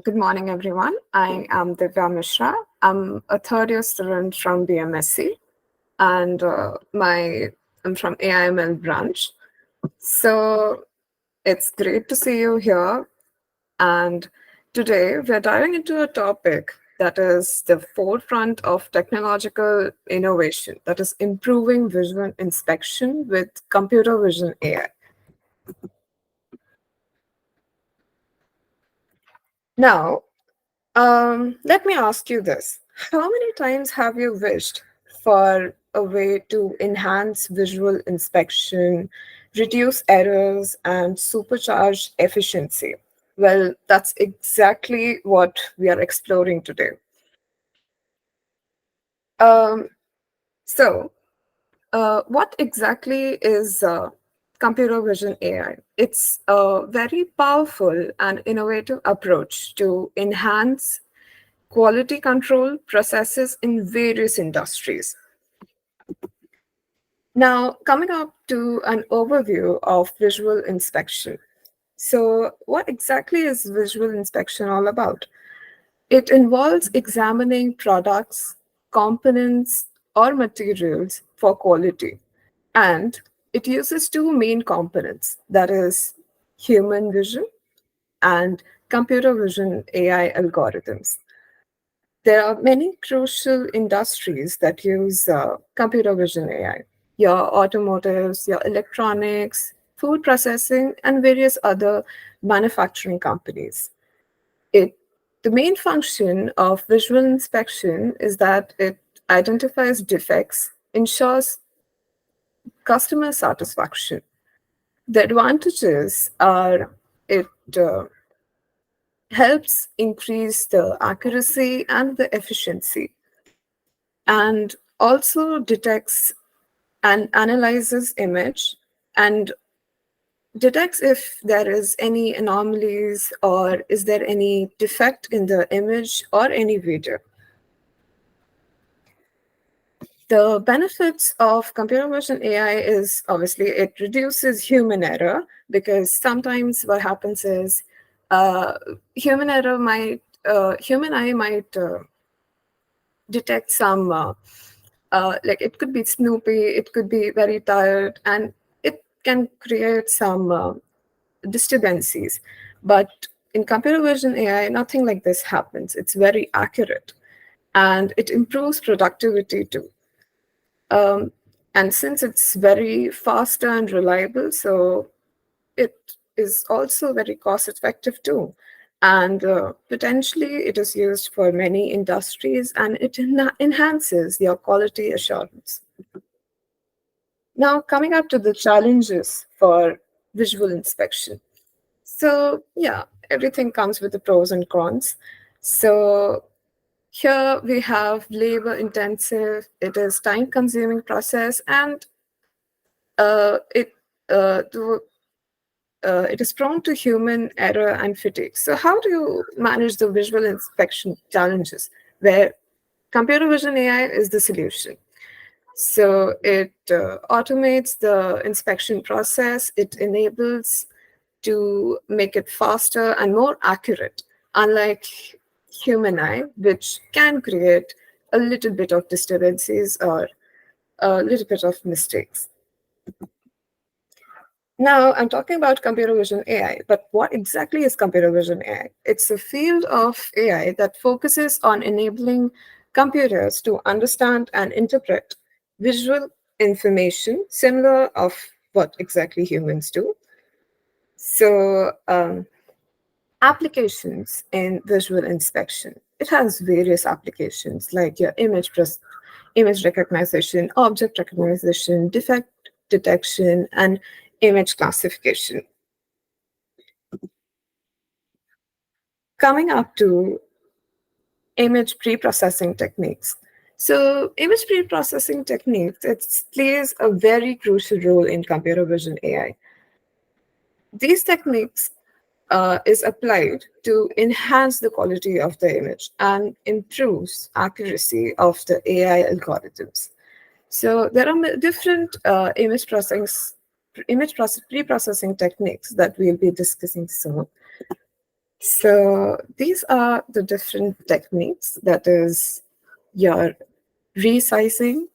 Good morning, everyone. I am Divya Mishra. I'm a third year student from BMSC, and I'm from AIML branch. So, it's great to see you here. And today we're diving into a topic that is the forefront of technological innovation, that is improving visual inspection with computer vision AI. Now, let me ask you this. How many times have you wished for a way to enhance visual inspection, reduce errors, and supercharge efficiency? Well, that's exactly what we are exploring today. Um, so, what exactly is computer vision AI? It's a very powerful and innovative approach to enhance quality control processes in various industries. Now, coming up to an overview of visual inspection. So, what exactly is visual inspection all about? It involves examining products, components, or materials for quality. And it uses two main components, that is, human vision and computer vision AI algorithms. There are many crucial industries that use computer vision AI. Your automotives, your electronics, food processing, and various other manufacturing companies. It the main function of visual inspection is that it identifies defects, ensures customer satisfaction. The advantages are it helps increase the accuracy and the efficiency, and also detects and analyzes image and detects if there is any anomalies or is there any defect in the image or any video. The benefits of computer vision AI is obviously it reduces human error, because sometimes what happens is uh, human eye might detect some like it could be snoopy, it could be very tired, and it can create some disturbances. But in computer vision AI, nothing like this happens. It's very accurate, and it improves productivity too. Um, and since it's very faster and reliable, so it is also very cost effective too. And potentially, it is used for many industries, and it enhances your quality assurance. Now, coming up to the challenges for visual inspection. So, yeah, everything comes with the pros and cons. So, here we have labor intensive, it is time consuming process, and uh, it the it is prone to human error and fatigue. So, how do you manage the visual inspection challenges where computer vision AI is the solution? So, it automates the inspection process, it enables to make it faster and more accurate, unlike human eye, which can create a little bit of disturbances or a little bit of mistakes. Now, I'm talking about computer vision AI, but what exactly is computer vision AI? It's a field of AI that focuses on enabling computers to understand and interpret visual information similar of what exactly humans do. So, applications in visual inspection. It has various applications like your image recognition, object recognition, defect detection, and image classification. Coming up to image pre-processing techniques. So, image pre-processing techniques, it plays a very crucial role in computer vision AI. These techniques is applied to enhance the quality of the image and improves accuracy of the AI algorithms. So there are different image processing pre-processing techniques that we'll be discussing soon. So these are the different techniques, that is your resizing,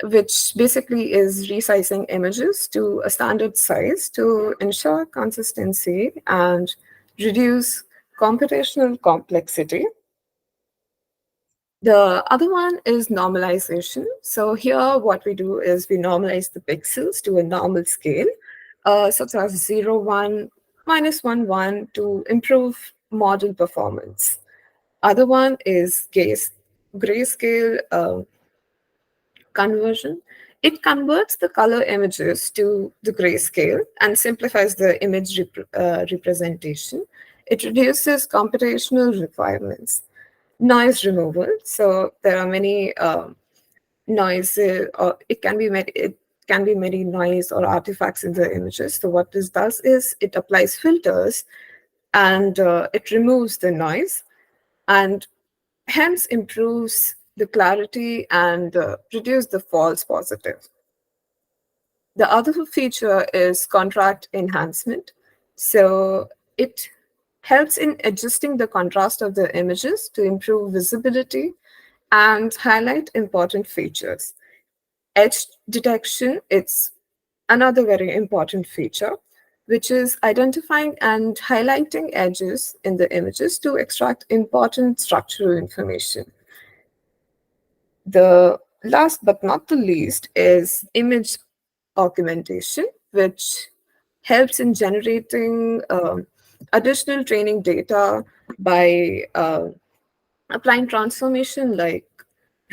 which basically is resizing images to a standard size to ensure consistency and reduce computational complexity. The other one is normalization. So here what we do is we normalize the pixels to a normal scale, such as 0, 1, -1, 1 to improve model performance. Other one is grayscale conversion. It converts the color images to the grayscale and simplifies the image representation. It reduces computational requirements. Noise removal. So there are many noises, or it can be many noise or artifacts in the images. So what this does is it applies filters and it removes the noise, and hence improves the clarity and reduce the false positive. The other feature is contrast enhancement. So it helps in adjusting the contrast of the images to improve visibility and highlight important features. Edge detection, it's another very important feature, which is identifying and highlighting edges in the images to extract important structural information. The last but not the least is image augmentation, which helps in generating additional training data by applying transformation like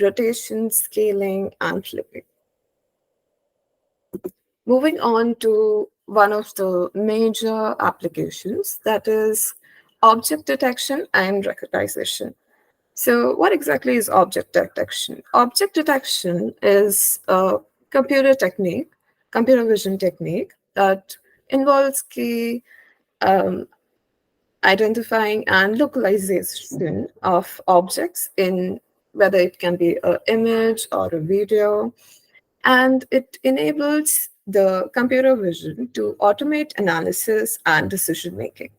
rotation, scaling, and flipping. Moving on to one of the major applications, that is object detection and recognition. So, what exactly is object detection? Object detection is a computer vision technique that involves key identifying and localization of objects in whether it can be an image or a video, and it enables the computer vision to automate analysis and decision making.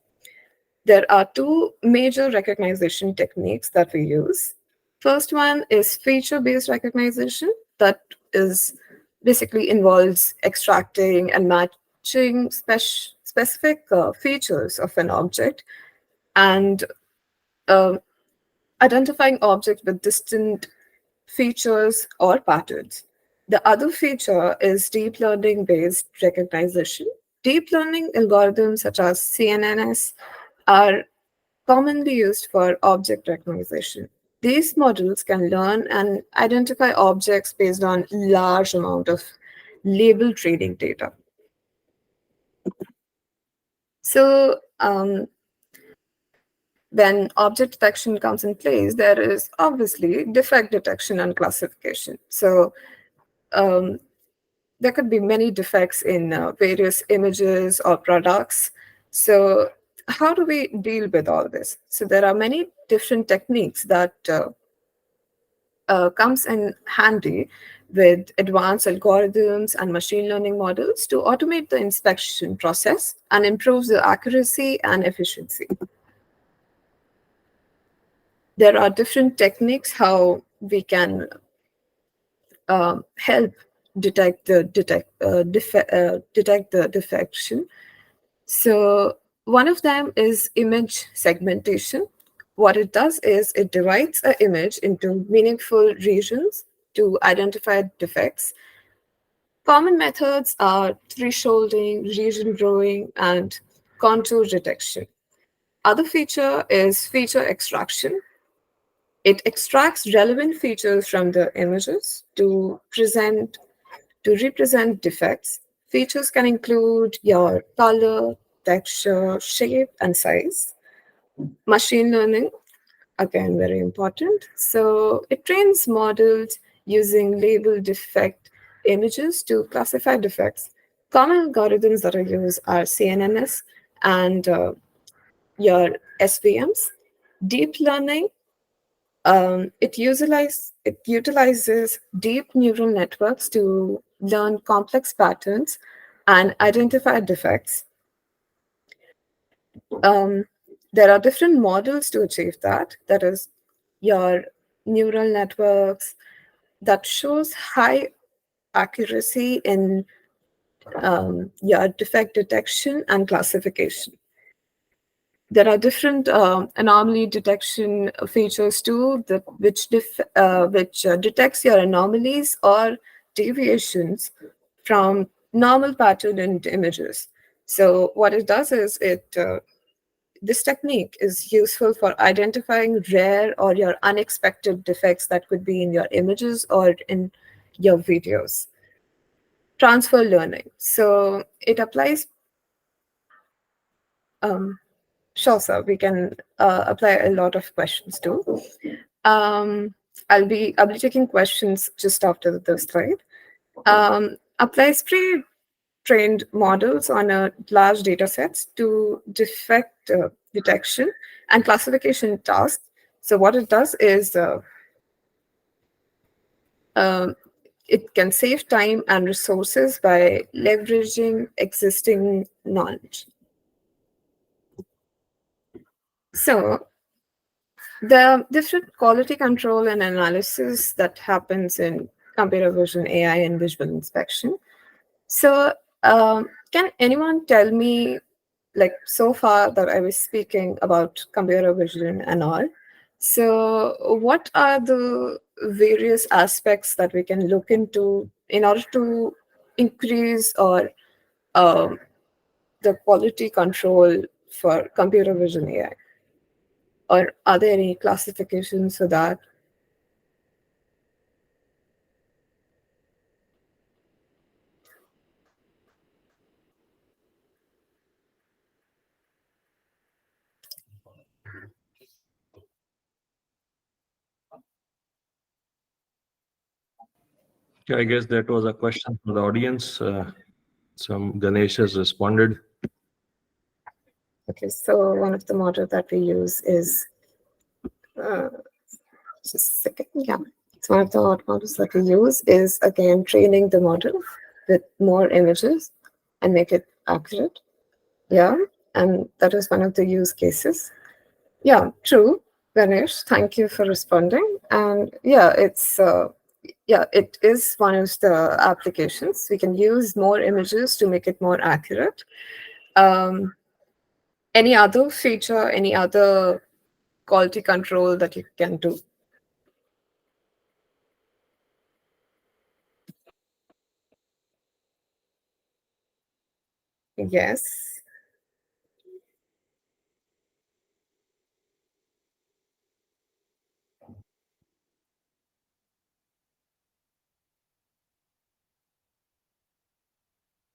There are two major recognition techniques that we use. First one is feature-based recognition, that is basically involves extracting and matching specific features of an object and uh, identifying objects with distinct features or patterns. The other feature is deep learning based recognition. Deep learning algorithms such as CNNs are commonly used for object recognition. These models can learn and identify objects based on large amount of label training data. So when object detection comes in place, there is obviously defect detection and classification. So there could be many defects in various images or products. So how do we deal with all this? So there are many different techniques that comes in handy with advanced algorithms and machine learning models to automate the inspection process and improve the accuracy and efficiency. There are different techniques how we can help detect the defection. So one of them is image segmentation. What it does is it divides an image into meaningful regions to identify defects. Common methods are thresholding, region growing, and contour detection. Other feature is feature extraction. It extracts relevant features from the images to represent defects. Features can include your color, texture, shape, and size. Machine learning, again, very important. So it trains models using labeled defect images to classify defects. Common algorithms that are used are CNNs and your SVMs. Deep learning, it utilizes deep neural networks to learn complex patterns and identify defects. There are different models to achieve that. That is, your neural networks that shows high accuracy in your defect detection and classification. There are different anomaly detection features too, which detects your anomalies or deviations from normal pattern in images. So what it does is this technique is useful for identifying rare or your unexpected defects that could be in your images or in your videos. Transfer learning. So it applies. Sure, sir. We can apply a lot of questions too. I'll be taking questions just after this slide. Applies pre-trained models on a large data sets to defect detection and classification tasks. So what it does is it can save time and resources by leveraging existing knowledge. So the different quality control and analysis that happens in computer vision, AI, and visual inspection. So, can anyone tell me, like, so far that I was speaking about computer vision and all? So, what are the various aspects that we can look into in order to increase or um, the quality control for computer vision AI? Or are there any classifications for that? I guess that was a question from the audience. Some Ganesh has responded. Okay, so one of the models that we use is just a second. Yeah, so one of the models that we use is again training the model with more images and make it accurate. Yeah, and that is one of the use cases. Yeah, true, Ganesh. Thank you for responding. And yeah, it is one of the applications. We can use more images to make it more accurate. Um, any other feature, any other quality control that you can do? Yes.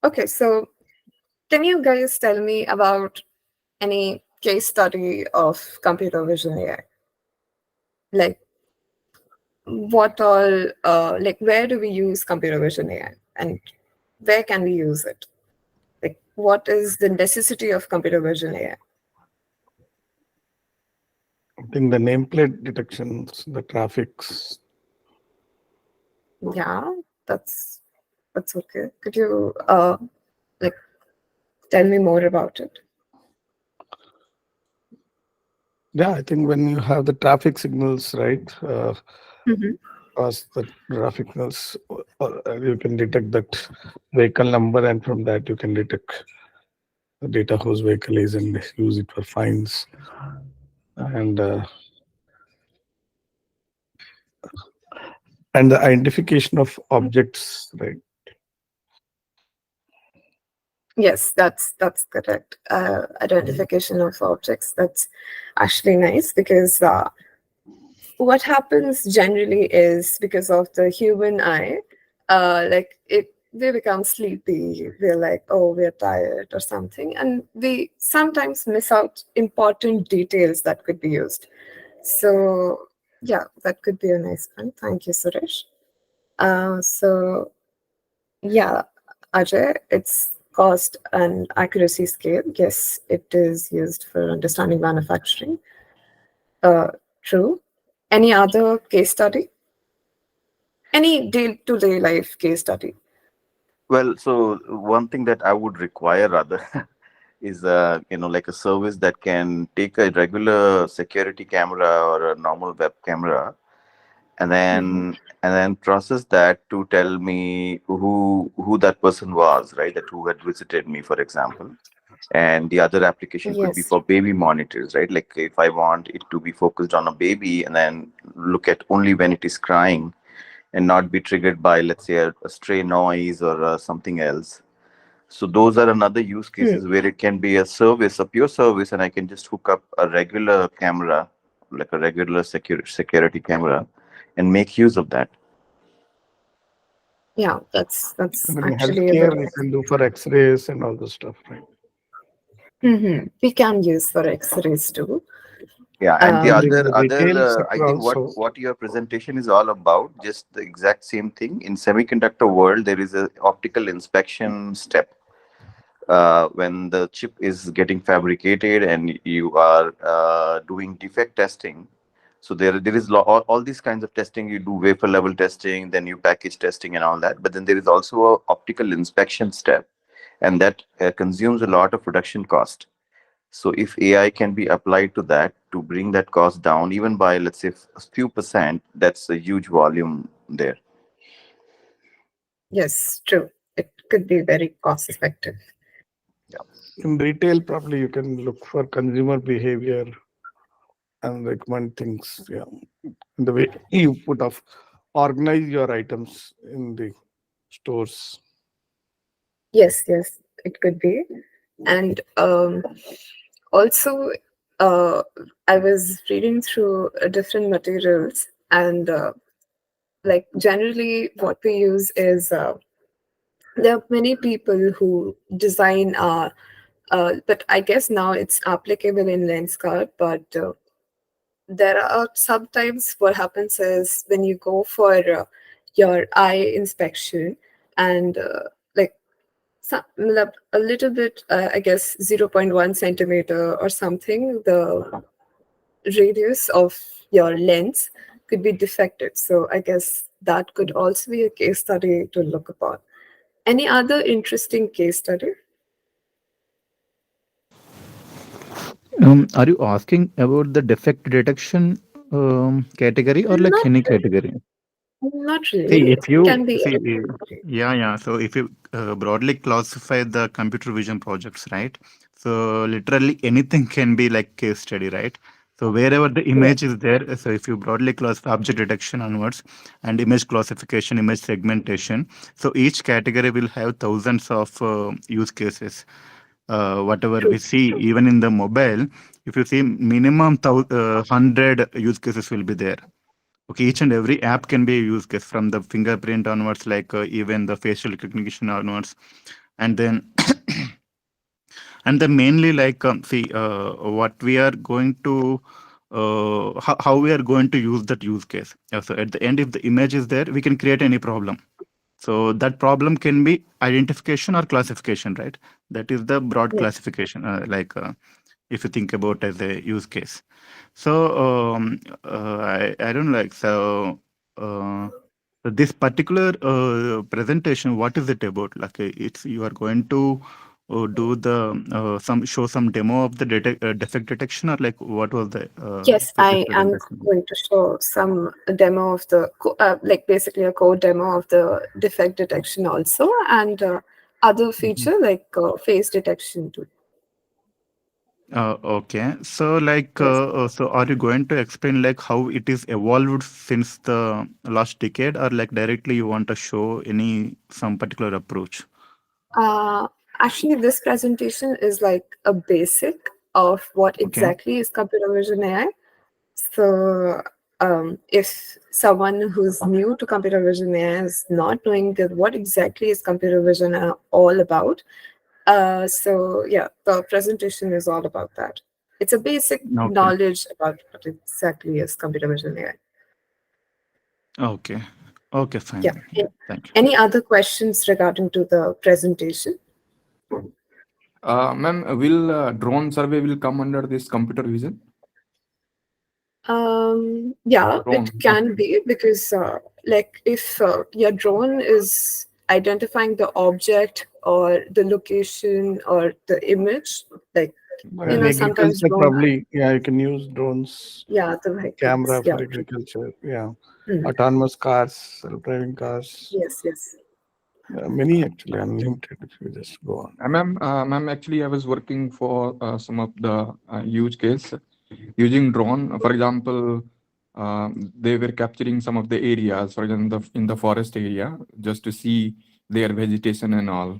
Okay, so can you guys tell me about any case study of computer vision AI? Like, what all, like, where do we use computer vision AI and where can we use it? Like, what is the necessity of computer vision AI? I think the nameplate detections, the traffics. Yeah, that's okay. Could you like tell me more about it? Yeah, I think when you have the traffic signals, right? Mhm. As the traffic signals, you can detect that vehicle number, and from that you can detect the data whose vehicle is and use it for fines. And the identification of objects, right? Yes, that's correct. Identification of objects. That's actually nice because what happens generally is because of the human eye, like it we become sleepy. We're like, oh, we're tired or something, and we sometimes miss out important details that could be used. So yeah, that could be a nice one. Thank you, Suresh. So yeah, Ajay, it's cost and accuracy scale. Yes, it is used for understanding manufacturing. Uh, True. Any other case study? Any day-to-day life case study? Well, so one thing that I would require rather is like a service that can take a regular security camera or a normal web camera and Mhm. then process that to tell me who that person was, right? That who had visited me, for example. And the other application could be Yes. for baby monitors, right? Like if I want it to be focused on a baby and then look at only when it is crying and not be triggered by, let's say, a stray noise or something else. So those are another use Hmm. cases where it can be a service, a pure service, and I can just hook up a regular camera, like a regular security camera, and make use of that. Yeah, that's And in actually a good healthcare, you idea. can do for X-rays and all the stuff, right? We can use for X-rays too. Yeah, and the And Um, in the other, retail I sector think also, what your presentation is all about, just the exact same thing. In semiconductor world, there is a optical inspection step when the chip is getting fabricated and you are doing defect testing. So there is all these kinds of testing. You do wafer level testing, then you package testing and all that. But then there is also a optical inspection step, and that consumes a lot of production cost. So if AI can be applied to that to bring that cost down, even by, let's say, a few percent, that's a huge volume there. yes, true. It could be very cost effective. Yeah. in retail, probably you can look for consumer behavior and recommend things. Yeah, the way you put off, organize your items in the stores. Yes, it could be. And also, uh, I was reading through different materials, and like generally, what we use is there are many people who design. But I guess now it's applicable in Lenskart. But there are sometimes what happens is when you go for your eye inspection and like matlab, a little bit, I guess 0.1 centimeter or something, the radius of your lens could be defected. So I guess that could also be a case study to look upon. Any other interesting case study? Are you asking about the defect detection category or like Not any really. category? Not See, really. if you Can be see, any category. yeah, yeah. So if you broadly classify the computer vision projects, right? So literally anything can be like case study, right? So wherever the Yes. image is there, so if you broadly classify object detection onwards and image classification, image segmentation, so each category will have thousands of use cases. Whatever True. we see, even in the mobile, if you see minimum 100 use cases will be there. Okay, each and every app can be a use case from the fingerprint onwards, like even the facial recognition onwards, and then and then mainly like see what we are going to how we are going to use that use case. So at the end, if the image is there, we can create any problem. So that problem can be identification or classification, right? That is the broad Yes. classification, if you think about as a use case. So I don't like uh, this particular presentation. What is it about? Like it's you are going to do the some show some demo of the defect detection, or like what was the Yes, this I am presentation? going to show some demo of the, like basically a code demo of the defect detection also, and other Mhm. feature like face detection too. Okay. So, like, Yes. so are you going to explain like how it is evolved since the last decade, or like directly you want to show any some particular approach? Uh, Actually, this presentation is like a basic of what Okay. exactly is computer vision AI. So, if someone who's new to computer vision AI is not knowing that what exactly is computer vision all about, so yeah, the presentation is all about that. It's a basic Okay. knowledge about what exactly is computer vision AI. Okay. Okay. Yeah. Fine. Thank you. Any other questions regarding to the presentation? Ma'am, will drone survey will come under this computer vision? Yeah, it Drone. can be because, like, if your drone is identifying the object or the location or the image, like In sometimes agriculture, drone. probably, yeah, you can use drones, Yeah, the vehicles. camera Yeah. for agriculture. Yeah, Hmm. autonomous cars, self-driving cars. Yes. Many actually unlimited if you just go on. Ma'am, actually, I was working for some of the use case using drone. For example, they were capturing some of the areas, for example, in the forest area, just to see their vegetation and all.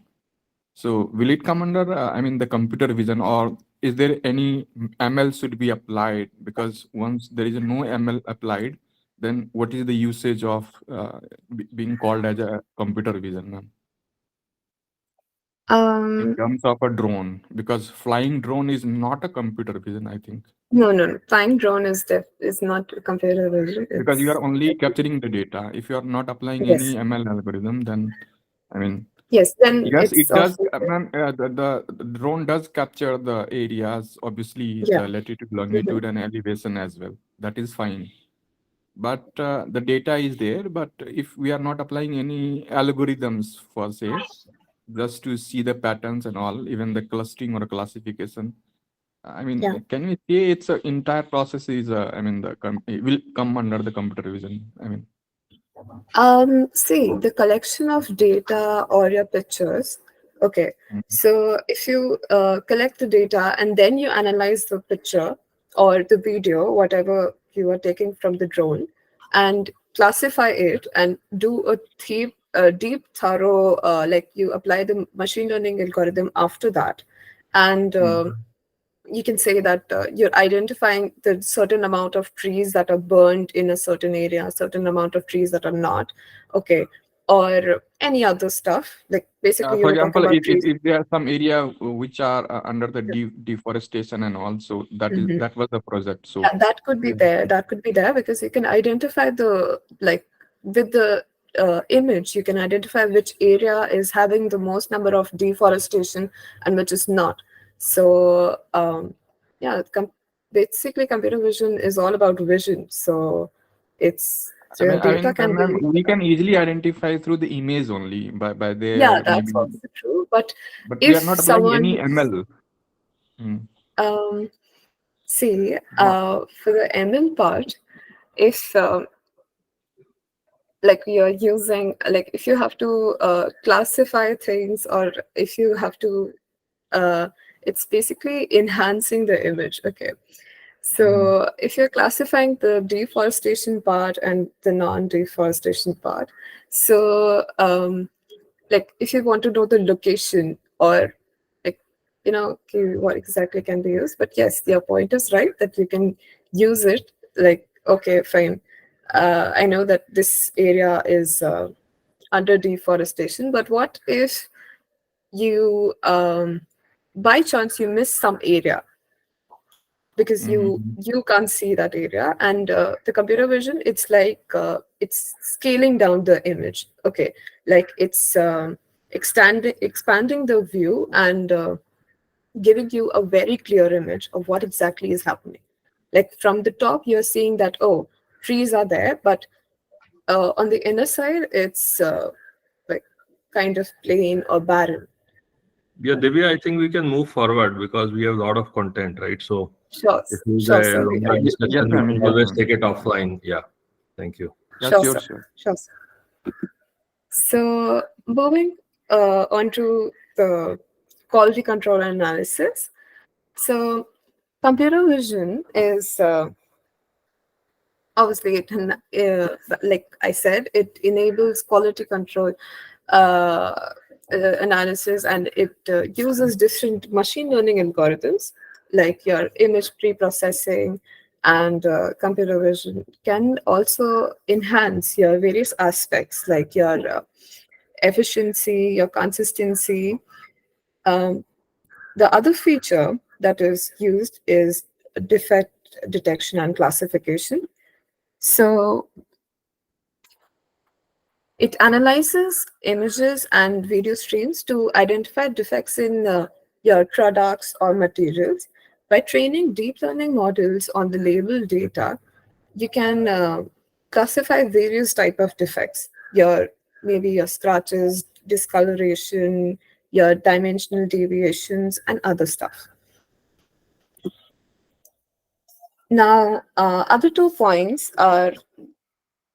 So, will it come under, the computer vision, or is there any ML should be applied? Because once there is no ML applied, then what is the usage of being called as a computer vision, ma'am? In terms of a drone, because flying drone is not a computer vision, I think. No. Flying drone is not computer vision. Because you It's are only capturing the data. If you are not applying any yes. ML algorithm, then Yes, then yes, it's it does. also Ma'am, the drone does capture the areas, obviously yeah. the latitude, longitude, and elevation as well. That is fine. But the data is there. But if we are not applying any algorithms for say, just to see the patterns and all, even the clustering or classification, Yeah. can we say it's a entire process is, it will come under the computer vision? See, the collection of data or your pictures. Okay, Mhm. so if you collect the data and then you analyze the picture or the video, whatever you are taking from the drone, and classify it and do a deep, thorough, like you apply the machine learning algorithm after that, and you can say that you're identifying the certain amount of trees that are burned in a certain area, a certain amount of trees that are not, okay, or any other stuff. Like basically, you For were talking example, about trees. if there are some area which are under the deforestation and all, so Mhm. that was the project. So Yeah, that could be there. That could be there because you can identify with the image, you can identify which area is having the most number of deforestation and which is not. So, yeah, basically, computer vision is all about vision. So, it's the data can ma'am, be. we can easily identify through the image only by Yeah, their that's maybe, also true. But but we if are not applying someone, any ML. um, see, What? for the ML part, if like you're using, like if you have to classify things, or if you have to it's basically enhancing the image. Okay, so if you're classifying the deforestation part and the non-deforestation part, so like if you want to know the location, or like okay, what exactly can be used. But yes, your point is right that you can use it, like okay, fine, I know that this area is under deforestation, but what if you by chance you miss some area because you can't see that area, and the computer vision, it's like it's scaling down the image. Okay, like it's expanding the view and giving you a very clear image of what exactly is happening. Like from the top you're seeing that, oh, trees are there, but on the inner side it's like kind of plain or barren. Yeah, Divya, I think we can move forward because we have a lot of content, right? So Sure, if we sure, a sir. longer Yes, discussion, we ma'am. can Yes, always ma'am. take it offline. Yeah. Thank you. Yeah, Sure, sure, sir. sure. Sure, sir. So moving on to the quality control analysis. So computer vision is obviously like I said, it enables quality control analysis, and it uses different machine learning algorithms like your image pre-processing, and computer vision can also enhance your various aspects like your efficiency, your consistency. Um, the other feature that is used is defect detection and classification. So it analyzes images and video streams to identify defects in your products or materials. By training deep learning models on the labeled data, you can classify various type of defects. Your maybe your scratches, discoloration, your dimensional deviations, and other stuff. Now, other 2 points are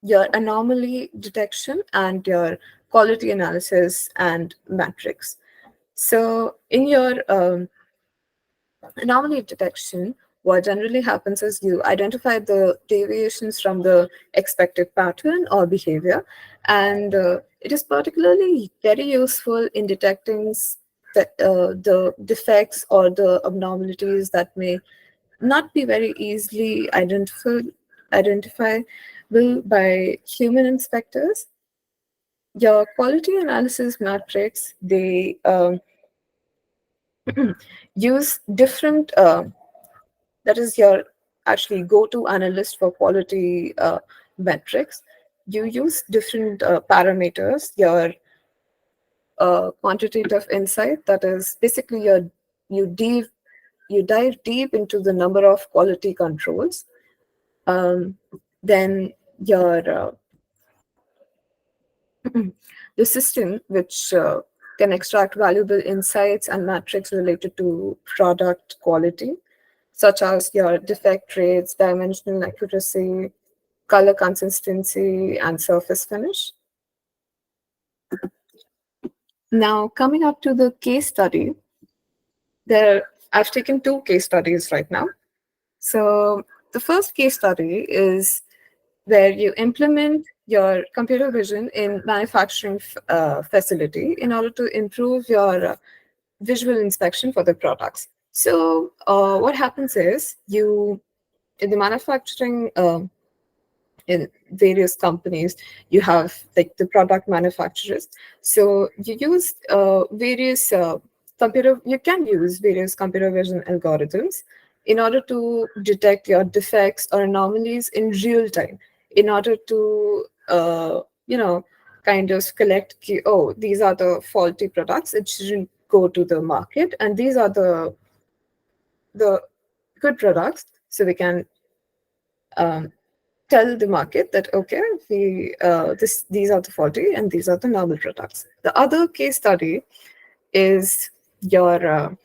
your anomaly detection and your quality analysis and metrics. So in your anomaly detection, what generally happens is you identify the deviations from the expected pattern or behavior, and it is particularly very useful in detecting the defects or the abnormalities that may not be very easily identifiable by human inspectors. Your quality analysis metrics, they use different that is your actually go-to analyst for quality metrics. You use different parameters, your quantitative insight, that is basically you dive deep into the number of quality controls. Then your the system, which can extract valuable insights and metrics related to product quality, such as your defect rates, dimensional accuracy, color consistency, and surface finish. Now, coming up to the case study, I've taken 2 case studies right now. So the first case study is where you implement your computer vision in manufacturing facility in order to improve your visual inspection for the products. So what happens is in the manufacturing in various companies, you have like the product manufacturers. So you use various you can use various computer vision algorithms in order to detect your defects or anomalies in real time, in order to kind of collect these are the faulty products, it shouldn't go to the market, and these are the good products, so we can tell the market that okay, these are the faulty and these are the normal products. The other case study is your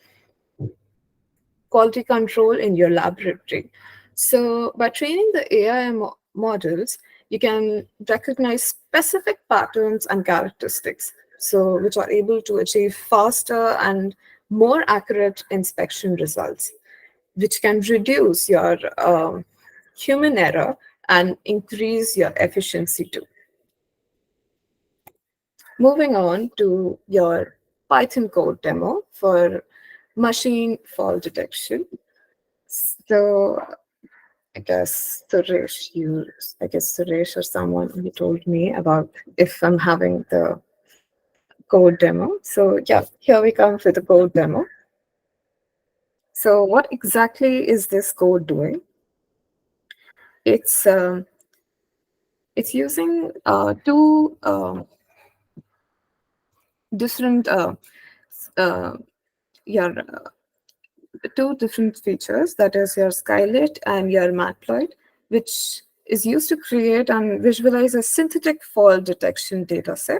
quality control in your laboratory. So by training the AI models, you can recognize specific patterns and characteristics, so which are able to achieve faster and more accurate inspection results, which can reduce your human error and increase your efficiency too. Moving on to your Python code demo for machine fault detection. So I guess Suresh or someone, you told me about if I'm having the code demo. So yeah, here we come with the code demo. So what exactly is this code doing? It's using 2 different your 2 different features, that is your Skylit and your Matploid, which is used to create and visualize a synthetic fault detection dataset.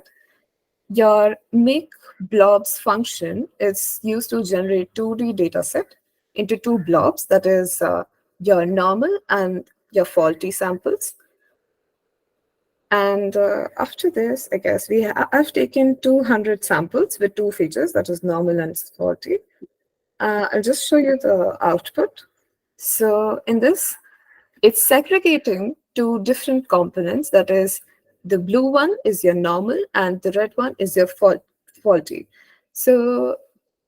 Your make blobs function is used to generate 2D dataset into 2 blobs, that is your normal and your faulty samples. And after this, I guess I've taken 200 samples with 2 features, that is normal and faulty. I'll just show you the output. So in this, it's segregating 2 different components, that is the blue one is your normal and the red one is your faulty. So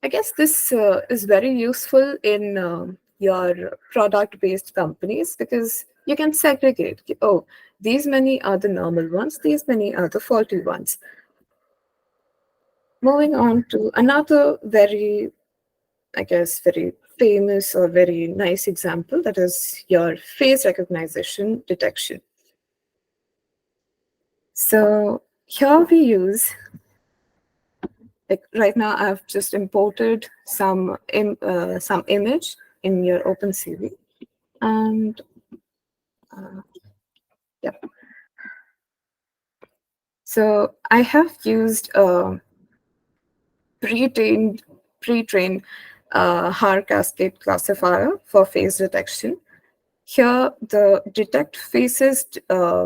I guess this is very useful in your product-based companies, because you can segregate. Oh, these many are the normal ones, these many are the faulty ones. Moving on to another very famous or very nice example, that is your face recognition detection. So here we use, like right now I've just imported some image in your OpenCV, and yeah. So I have used a pre-trained Har cascade classifier for face detection. Here, the detect faces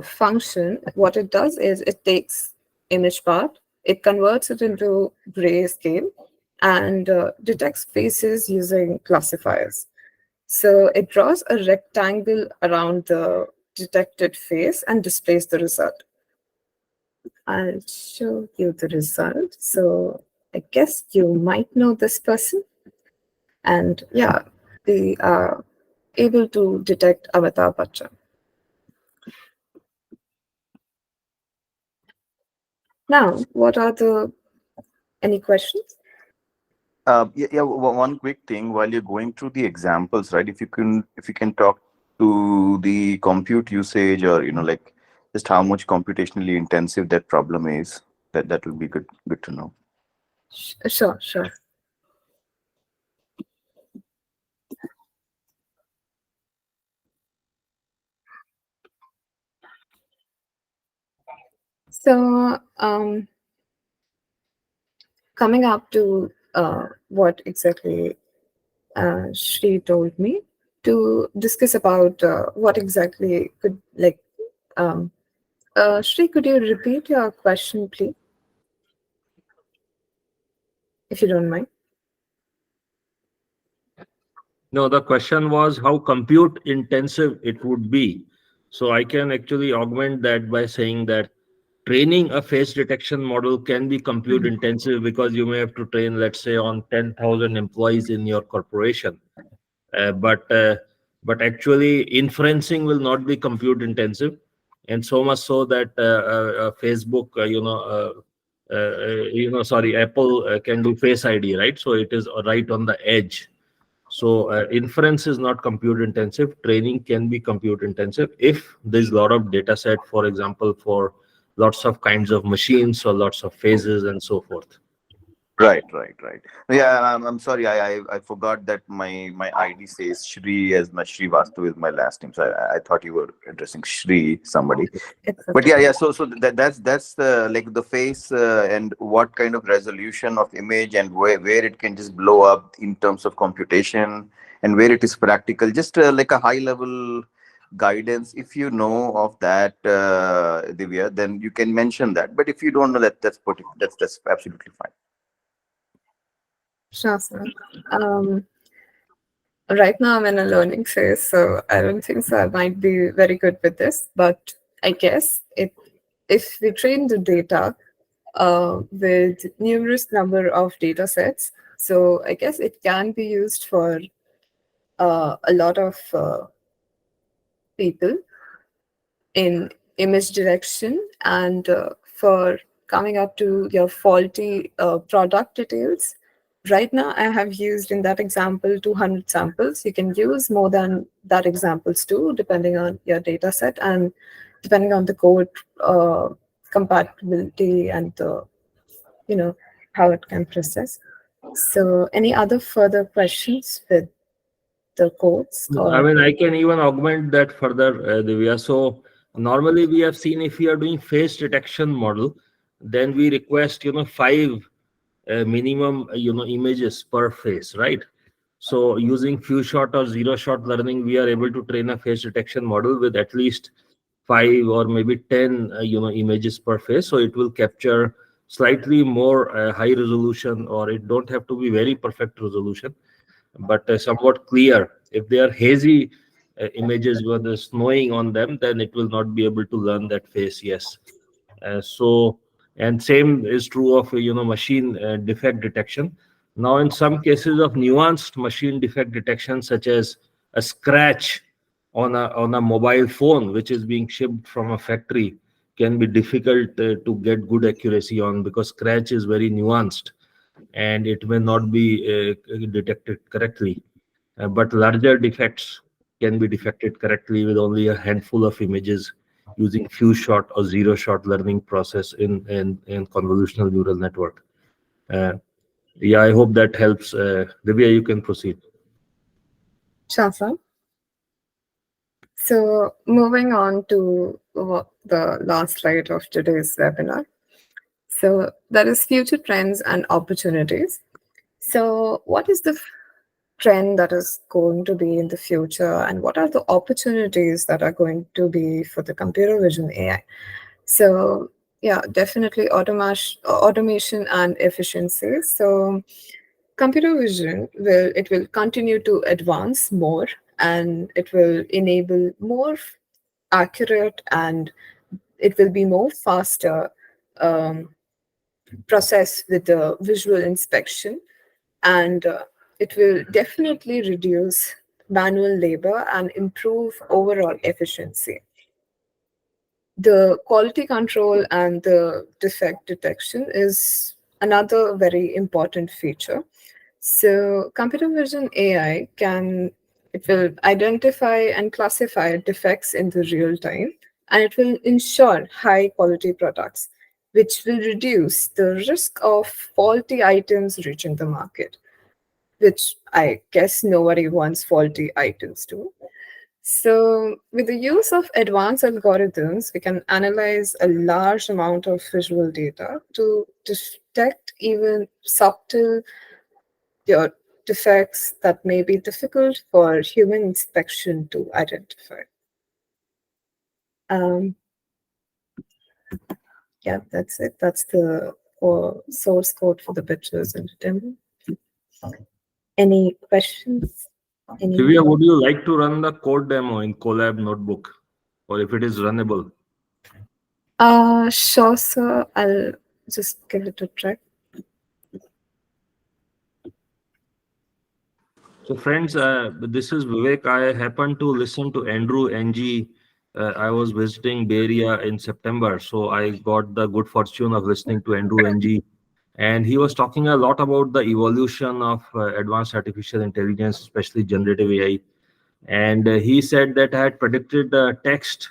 function, what it does is it takes image part, it converts it into grayscale, and detects faces using classifiers. So it draws a rectangle around the detected face and displays the result. I'll show you the result. So I guess you might know this person. And yeah, they are able to detect Avatar Bacha. Now, what are the any questions? One quick thing while you're going through the examples, right? If you can talk to the compute usage, or like just how much computationally intensive that problem is, that will be good to know. Sure. So, coming up to what exactly Shri told me to discuss about what exactly could like. Shri, could you repeat your question, please, if you don't mind? No, the question was how compute intensive it would be. So I can actually augment that by saying that training a face detection model can be compute intensive, because you may have to train, let's say, on 10,000 employees in your corporation. But actually inferencing will not be compute intensive, and so much so that Facebook, sorry, Apple can do Face ID, right? So it is right on the edge. So inference is not compute intensive. Training can be compute intensive if there's a lot of data set, for example, for lots of kinds of machines or lots of phases and so forth. Right. Yeah, I'm sorry. I forgot that my ID says Shri, as my Srivastav is my last name. So I thought you were addressing Shri somebody. It's But okay. yeah. So that's like the face, and what kind of resolution of image, and where it can just blow up in terms of computation, and where it is practical. Just like a high level guidance. If you know of that, Divya, then you can mention that. But if you don't know that, that's absolutely fine. Sure, sir. Right now I'm in a learning phase, so I don't think so I might be very good with this. But I guess if we train the data with numerous number of data sets, so I guess it can be used for a lot of people in image direction and for coming up to your faulty product details. Right now, I have used in that example 200 samples. You can use more than that examples too, depending on your data set and depending on the code compatibility and the, how it can process. So, any other further questions with the codes I or? mean, I can even augment that further, Divya. So normally we have seen, if we are doing face detection model, then we request, 5 minimum, images per face, right? So using few shot or zero shot learning, we are able to train a face detection model with at least 5 or maybe 10, images per face. So it will capture slightly more high resolution, or it don't have to be very perfect resolution, but somewhat clear. If they are hazy images where there's snowing on them, then it will not be able to learn that face. Yes. So, and same is true of machine defect detection. Now, in some cases of nuanced machine defect detection, such as a scratch on a mobile phone which is being shipped from a factory, can be difficult to get good accuracy on, because scratch is very nuanced and it may not be detected correctly. But larger defects can be detected correctly with only a handful of images using few shot or zero shot learning process in convolutional neural network. Uh, yeah, I hope that helps. Divya, you can proceed. Sure, sir. So moving on to the last slide of today's webinar. So there is future trends and opportunities. So what is the trend that is going to be in the future, and what are the opportunities that are going to be for the computer vision AI? So yeah, definitely automation and efficiency. So computer vision will continue to advance more, and it will enable more accurate, and it will be more faster um, process with the visual inspection, and it will definitely reduce manual labor and improve overall efficiency. The quality control and the defect detection is another very important feature. So computer vision AI it will identify and classify defects in the real time, and it will ensure high quality products, which will reduce the risk of faulty items reaching the market, which I guess nobody wants faulty items to. So, with the use of advanced algorithms, we can analyze a large amount of visual data to detect even subtle your defects that may be difficult for human inspection to identify. Um, yeah, that's it. That's the source code for the pictures and demo. Any questions? Divya, would you like to run the code demo in Colab Notebook, or if it is runnable? Sure, sir. I'll just give it a try. So, friends, this is Vivek. I happened to listen to Andrew NG. I was visiting Bay Area in September, so I got the good fortune of listening to Andrew NG, and he was talking a lot about the evolution of advanced artificial intelligence, especially generative AI. And he said that I had predicted text,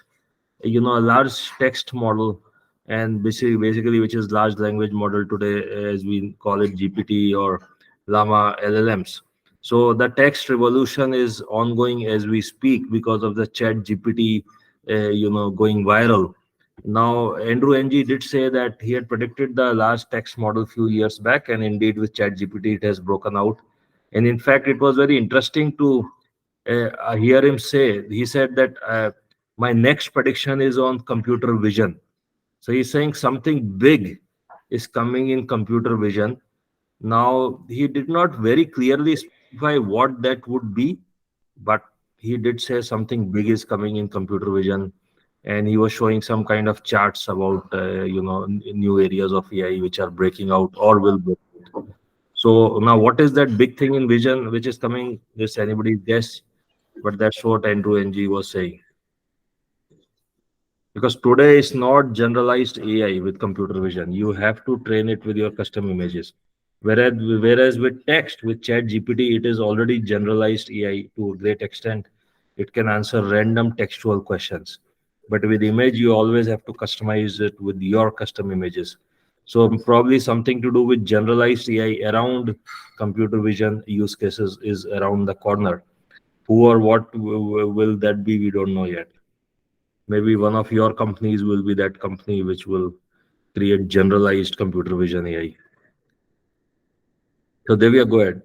a large text model, and basically which is large language model today, as we call it, GPT or llama LLMs. So the text revolution is ongoing as we speak because of the chat GPT going viral. Now Andrew Ng did say that he had predicted the large text model few years back, and indeed with chat GPT it has broken out. And in fact it was very interesting to hear him say. He said that my next prediction is on computer vision. So he's saying something big is coming in computer vision. Now, he did not very clearly specify what that would be, but he did say something big is coming in computer vision. And he was showing some kind of charts about, new areas of AI which are breaking out or will break out. So now, what is that big thing in vision which is coming? This anybody's guess, but that's what Andrew NG was saying. Because today is not generalized AI with computer vision. You have to train it with your custom images. Whereas with text, with Chat GPT, it is already generalized AI to a great extent. It can answer random textual questions. But with image, you always have to customize it with your custom images. So probably something to do with generalized AI around computer vision use cases is around the corner. Who or what will that be? We don't know yet. Maybe one of your companies will be that company which will create generalized computer vision AI. So Divya, go ahead.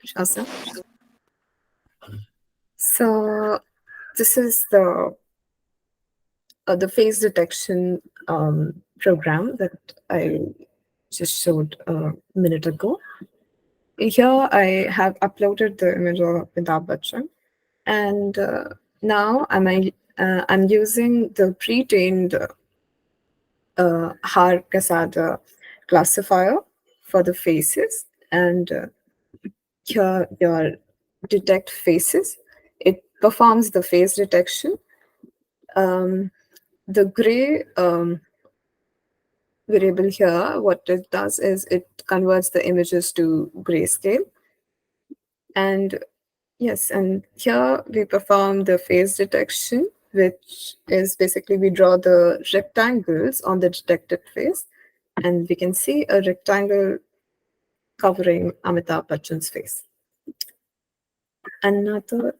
Sure, sir. So this is the face detection program that I just showed a minute ago. Here I have uploaded the image of Amitabh Bachchan, and now I'm using the pre-trained Har-Casada classifier for the faces, and here your detect faces. It performs the face detection. The gray variable here, what it does is it converts the images to grayscale. And yes, and here we perform the face detection, which is basically we draw the rectangles on the detected face, and we can see a rectangle covering Amitabh Bachchan's face. Another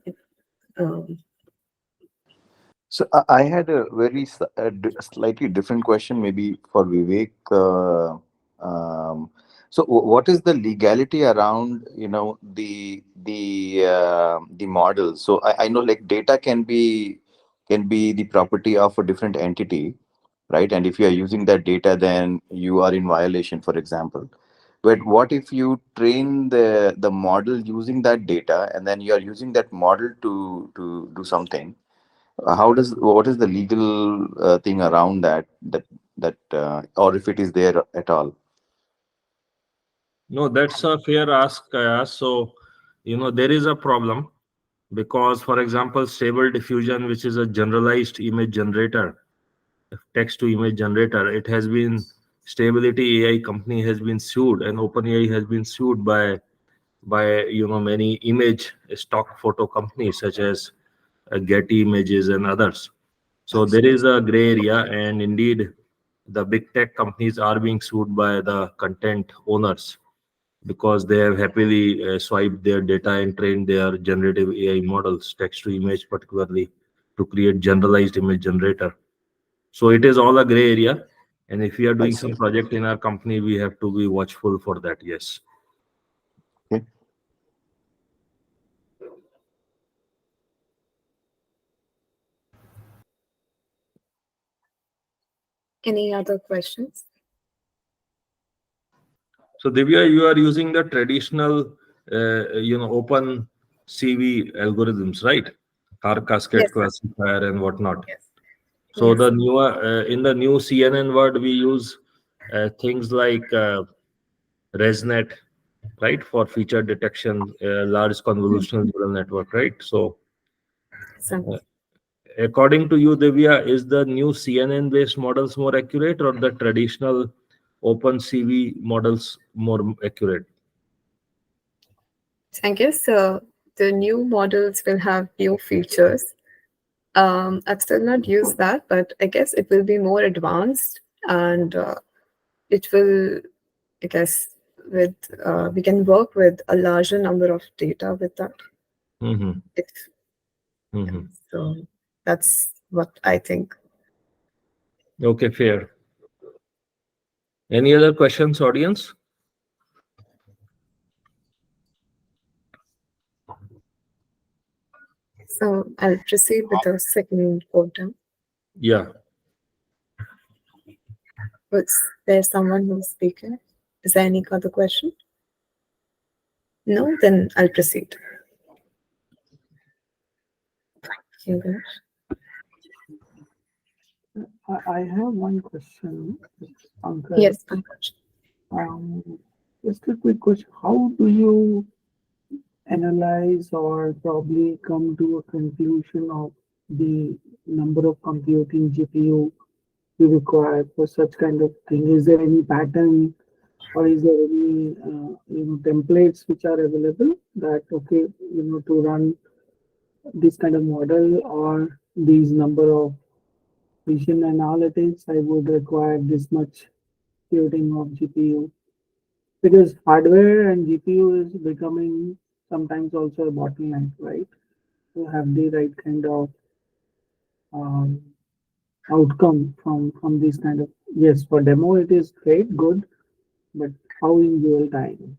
So I had a slightly different question, maybe for Vivek. So what is the legality around, the model? So I know like data can be the property of a different entity, right? And if you are using that data, then you are in violation, for example. But what if you train the model using that data, and then you are using that model to do something? What is the legal thing around that, or if it is there at all? No, that's a fair ask. So, there is a problem because, for example, Stable Diffusion, which is a generalized image generator, text to image generator, it has been Stability AI company has been sued, and OpenAI has been sued by many image stock photo companies such as Getty Images and others. So there is a gray area, and indeed, the big tech companies are being sued by the content owners because they have happily swiped their data and trained their generative AI models, text to image particularly, to create generalized image generator. So it is all a gray area. And if we are I doing see. some project in our company, we have to be watchful for that. Yes. Okay. Any other questions? So Divya, you are using the traditional, open CV algorithms, right? Car cascade Yes, sir. classifier and whatnot. Yes. So Yes. the newer in the new CNN word, we use things like ResNet, right, for feature detection, large convolutional neural network, right? So So, uh, according to you, Divya, is the new CNN-based models more accurate or the traditional OpenCV models more accurate? I guess the new models will have new features. I've still not used that, but I guess it will be more advanced, and it will, I guess, with we can work with a larger number of data with that. Mm-hmm. It, Mm-hmm. so that's what I think. Okay, fair. Any other questions, audience? So I'll proceed with the second quota. Yeah. Was there someone who's speaking? Is there any other question? No, then I'll proceed. You guys. I have one question, Pankaj. Yes, Pankaj. Just a quick question. How do you analyze or probably come to a conclusion of the number of computing GPU you require for such kind of thing? Is there any pattern or is there any templates which are available that okay, to run this kind of model or these number of vision analytics, I would require this much computing of GPU because hardware and GPU is becoming sometimes also a bottleneck, right? To have the right kind of um, outcome from this kind of yes, for demo it is great, good, but how in real time?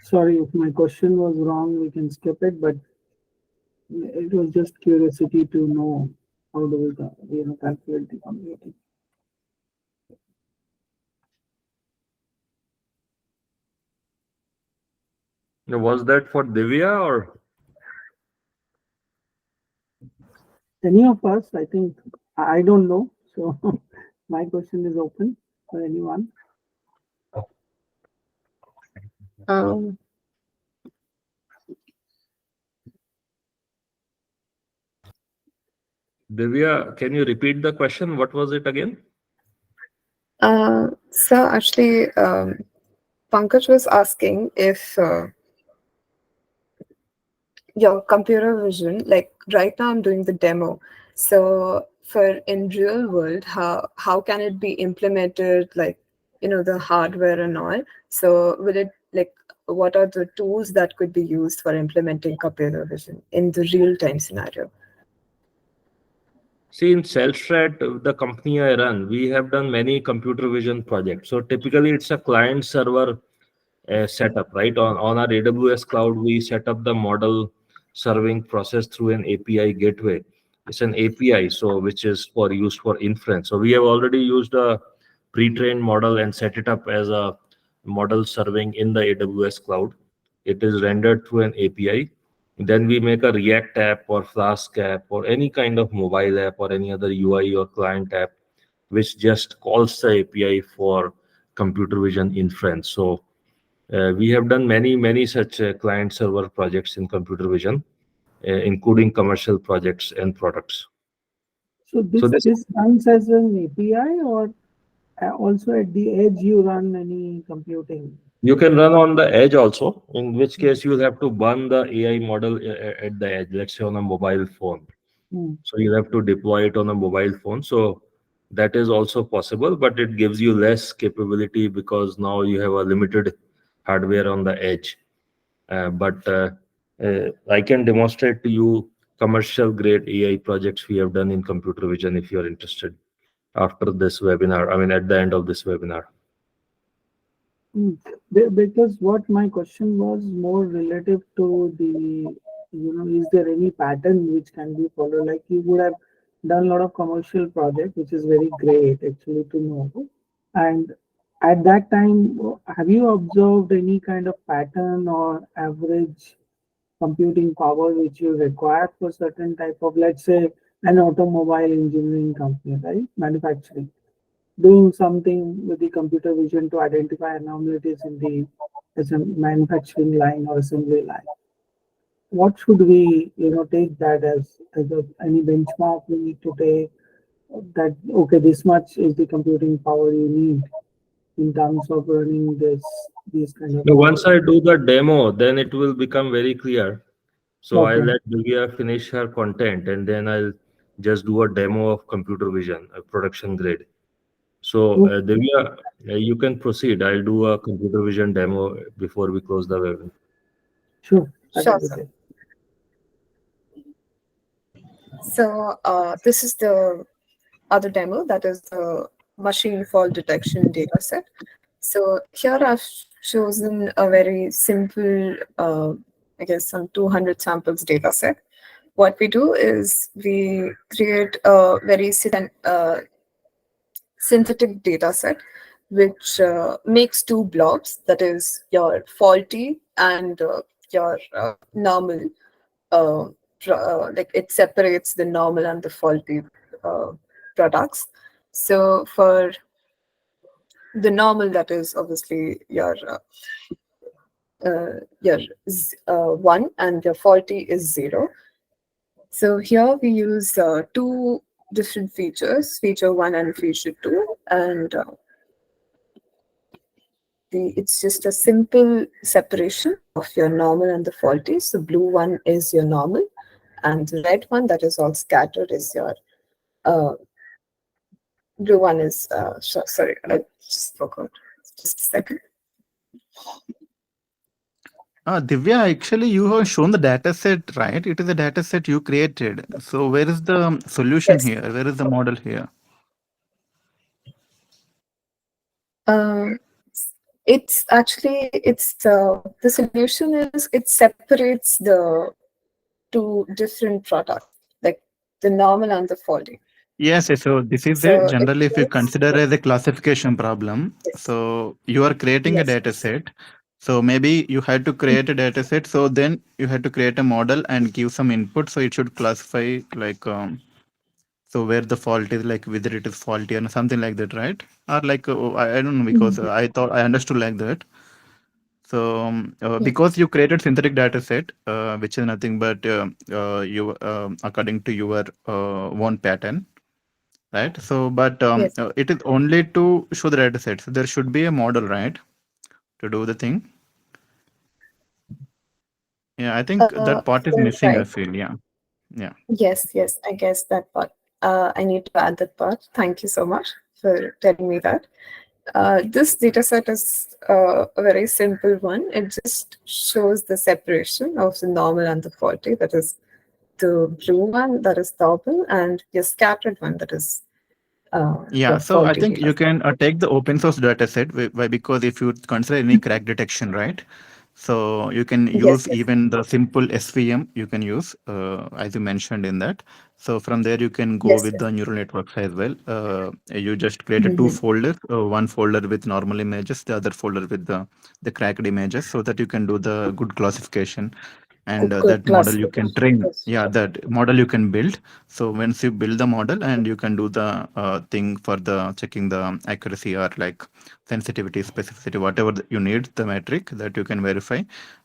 Sorry if my question was wrong, we can skip it, but it was just curiosity to know how do we calculate the computing. Was that for Divya or? Any of us, I think, I don't know. So my question is open for anyone. Um, Divya, can you repeat the question? What was it again? so actually, Pankaj was asking if your computer vision, like right now I'm doing the demo. So for in real world, how can it be implemented like the hardware and all. So will it like what are the tools that could be used for implementing computer vision in the real-time scenario? See, in Cellstrat, the company I run, we have done many computer vision projects. So typically, it's a client server setup, right? On our AWS cloud, we set up the model serving process through an API gateway. It's an API, so which is for used for inference. So we have already used a pre-trained model and set it up as a model serving in the AWS cloud. It is rendered through an API. Then we make a React app or Flask app or any kind of mobile app or any other UI or client app, which just calls the API for computer vision inference. So we have done many such client server projects in computer vision, including commercial projects and products. So So this this runs as an API, or also at the edge you run any computing? you can run on the edge also, in which case you will have to run the AI model at the edge, let's say on a mobile phone. Hmm. So you have to deploy it on a mobile phone. So that is also possible, but it gives you less capability because now you have a limited hardware on the edge. But I can demonstrate to you commercial grade AI projects we have done in computer vision if you're interested after this webinar. I mean, at the end of this webinar. Because what my question was more relative to the, is there any pattern which can be followed? Like you would have done a lot of commercial project, which is very great actually to know. And at that time, have you observed any kind of pattern or average computing power which you require for certain type of, let's say, an automobile engineering company, right? Manufacturing, doing something with the computer vision to identify anomalies in the manufacturing line or assembly line. What should we, take that as any benchmark we need to take, that okay, this much is the computing power you need in terms of running these kind of Now, once I do the demo, then it will become very clear. So I'll Okay. let Divya finish her content and then I'll just do a demo of computer vision, a production grade. So Divya, you can proceed. I'll do a computer vision demo before we close the webinar. Sure. Sure, sir. So this is the other demo, that is the machine fault detection data set. So here I've chosen a very simple, I guess some 200 samples data set. What we do is we create a very synthetic data set, which makes two blobs, that is your faulty and your normal. Like it separates the normal and the faulty products. So for the normal, that is obviously your 1 and your faulty is 0. So here we use two different features, feature 1 and feature 2, and it's just a simple separation of your normal and the faulty. So blue one is your normal, and the red one that is all scattered is your blue one is sorry, I just forgot. Just a second. Divya, actually, you have shown the data set, right? It is a data set you created. So where is the solution Yes. here? Where is the model here? It's actually the solution is it separates the two different products, like the normal and the faulty. Yes, yes. So this is So generally if you it consider as a classification problem. yes. So you are creating a Yes. data set. So maybe you had to create a data set. So then you had to create a model and give some input. So it should classify like so where the fault is, like whether it is faulty or something like that, right? Or like I don't know, because I thought I understood like that. So because you created synthetic data set, which is nothing but you according to your own pattern, right? So but Yes. it is only to show the data set. So there should be a model, right, to do the thing. Yeah, I think that part is missing. I Right. feel. Yeah. Yes, I guess that part. I need to add that part. Thank you so much for telling me that. This data set is a very simple one. It just shows the separation of the normal and the faulty. That is the blue one, that is double, and the scattered one, that is Yeah, the so I faulty think data you set. can take the open source data set because if you consider any crack detection, right? So you can Yes, use yes, even the simple SVM you can use, as you mentioned in that. So from there you can go yes, with yes. the neural networks as well. You just create two Mhm. folders, one folder with normal images, the other folder with the cracked images, so that you can do the good classification. And Good that model you classification. can train. Yes. Yeah, that model you can build. So once you build the model, and you can do the thing for the checking the accuracy or like sensitivity, specificity, whatever you need, the metric that you can verify,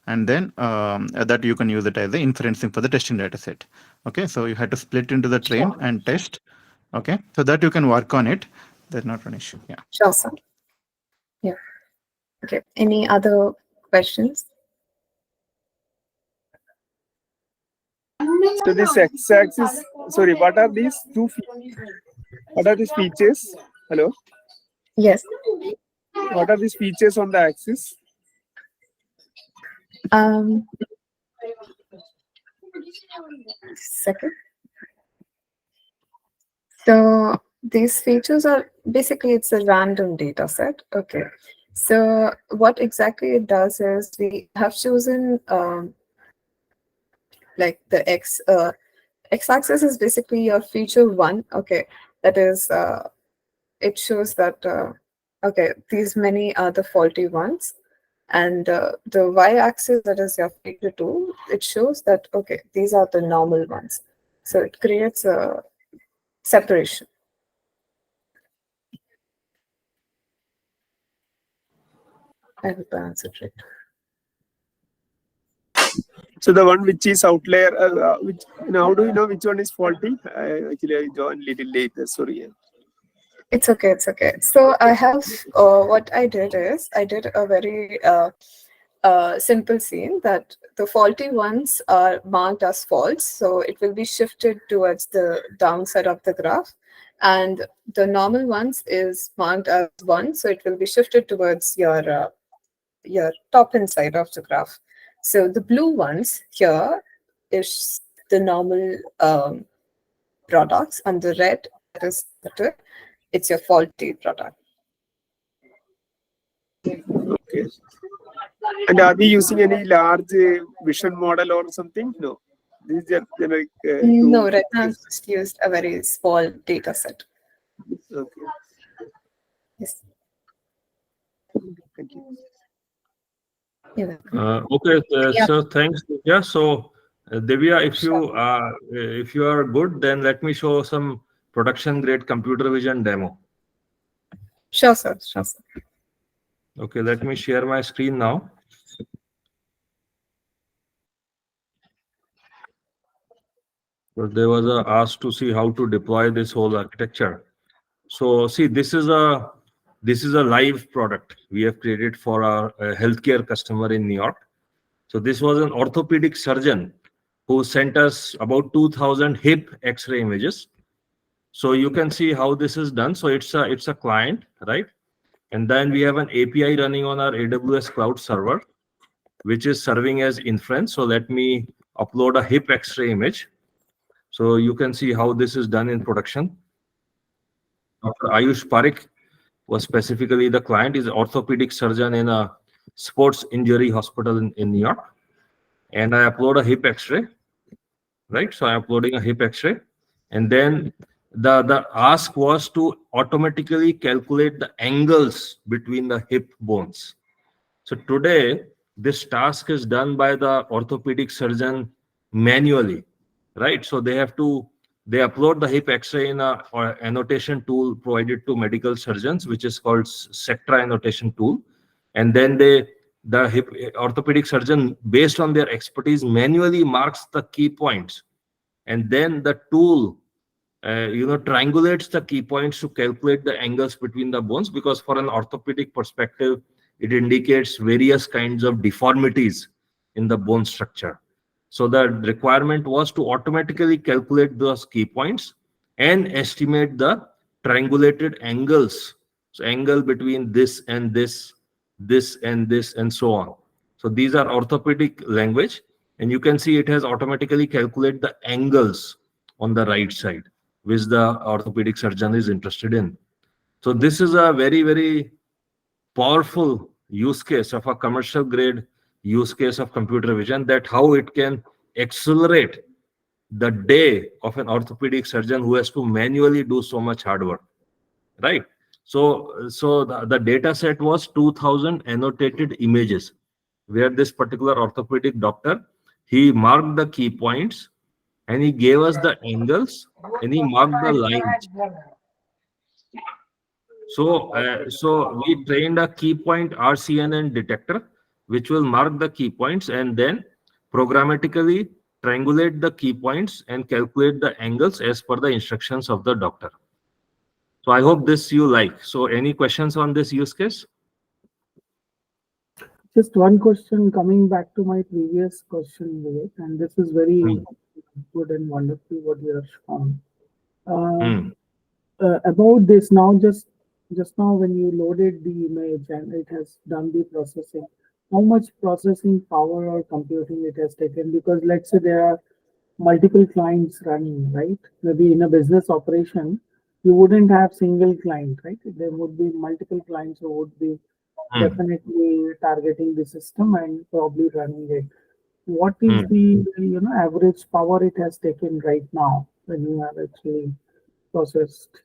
and then that you can use it as the inferencing for the testing data set. Okay, so you have to split into the train Sure. and test. Okay, so that you can work on it. There's not an issue. Yeah. Sure, sir. Yeah. Okay. Any other questions? So this x-axis, sorry, what are these two? What are these features? Hello. Yes. What are these features on the axis? Um, second. So these features are basically, it's a random data set. Okay. So what exactly it does is we have chosen like the x-axis is basically your feature one. Okay. That is it shows that okay, these many are the faulty ones. And the y-axis, that is your feature two, it shows that okay, these are the normal ones. So it creates a separation. I hope I answered it. So the one which is outlier, which how do you know which one is faulty? Actually, I joined little later. Sorry. It's okay, it's okay. So I have what I did is I did a very simple scene that the faulty ones are marked as false, so it will be shifted towards the downside of the graph, and the normal ones is marked as one, so it will be shifted towards your top hand side of the graph. So the blue ones here is the normal products, and the red, that is better, it's your faulty product. Okay. And are we using any large vision model or something? No. This is just generic No, tool. right now I've just used a very small data set. Okay. Yes. Thank you. You're welcome. Okay, Yeah, so thanks, Divya. So, Divya, sure. if you are good, then let me show some production grade computer vision demo. Sure, sir. Sure, sir. Okay, let me share my screen now. So there was a ask to see how to deploy this whole architecture. So see, this is a live product we have created for our healthcare customer in New York. So this was an orthopedic surgeon who sent us about 2,000 hip X-ray images. So you can see how this is done. So it's a client, right? And then we have an API running on our AWS cloud server, which is serving as inference. So let me upload a hip X-ray image. So you can see how this is done in production. Dr. Ayush Parekh was specifically the client, is an orthopedic surgeon in a sports injury hospital in New York. And I upload a hip X-ray, right? So I'm uploading a hip X-ray. And then the ask was to automatically calculate the angles between the hip bones. So today, this task is done by the orthopedic surgeon manually, right? So they upload the hip X-ray in a or annotation tool provided to medical surgeons, which is called Sectra annotation tool, and then the hip orthopedic surgeon, based on their expertise, manually marks the key points, and then the tool triangulates the key points to calculate the angles between the bones, because for an orthopedic perspective, it indicates various kinds of deformities in the bone structure. So the requirement was to automatically calculate those key points and estimate the triangulated angles So angle between this and this, this and this, and so on. So these are orthopedic language, and you can see it has automatically calculate the angles on the right side, which the orthopedic surgeon is interested in. So this is a very, very powerful use case of a commercial grade use case of computer vision, that how it can accelerate the day of an orthopedic surgeon who has to manually do so much hard work, right? So the data set was 2000 annotated images, where this particular orthopedic doctor, he marked the key points, and he gave us the angles, and he marked the lines. So we trained a key point RCNN detector, which will mark the key points and then programmatically triangulate the key points and calculate the angles as per the instructions of the doctor. So I hope this you like. So any questions on this use case? Just one question coming back to my previous question, Vivek, and this is very good and wonderful what you have shown. About this now, just now when you loaded the image and it has done the processing, how much processing power or computing it has taken? Because let's say there are multiple clients running, right? Maybe in a business operation, you wouldn't have single client, right? There would be multiple clients who would be definitely targeting the system and probably running it. What is the average power it has taken right now when you have actually processed?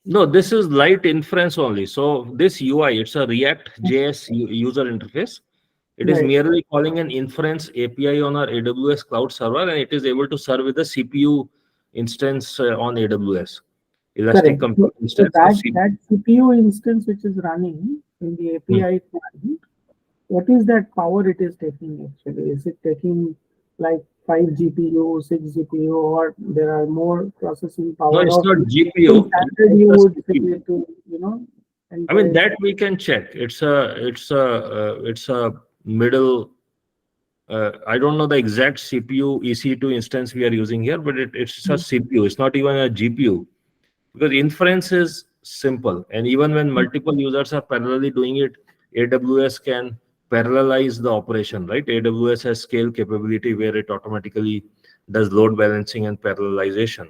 No, this is light inference only. So this UI, it's a React JS user interface. It is merely calling an inference API on our AWS cloud server, and it is able to serve with a CPU instance on AWS. Elastic Compute instance. That CPU instance which is running in the API client, what is that power it is taking actually? Is it taking like 5 GPU, 6 GPU, or there are more processing power? No, it's not GPU. You would say to, I mean, that we can check. It's a middle. I don't know the exact CPU EC2 instance we are using here, but it's a CPU. It's not even a GPU, because inference is simple, and even when multiple users are parallelly doing it, AWS can parallelize the operation, right? AWS has scale capability where it automatically does load balancing and parallelization.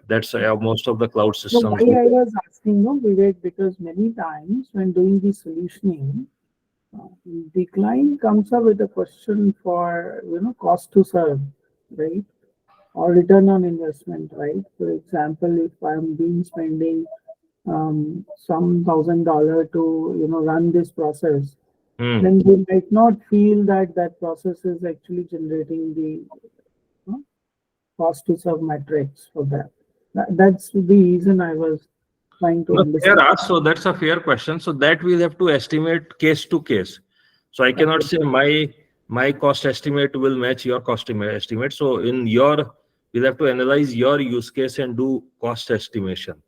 That's most of the cloud systems. So why I was asking, Vivek, because many times when doing the solutioning, the client comes up with a question for cost to serve, right, or return on investment, right? For example, if I'm spending some $1,000 to run this process, then they might not feel that process is actually generating the cost to serve metrics for that. That's the reason I was trying to understand. So that's a fair question. So that we'll have to estimate case to case. So I cannot say my cost estimate will match your cost estimate. So we'll have to analyze your use case and do cost estimation.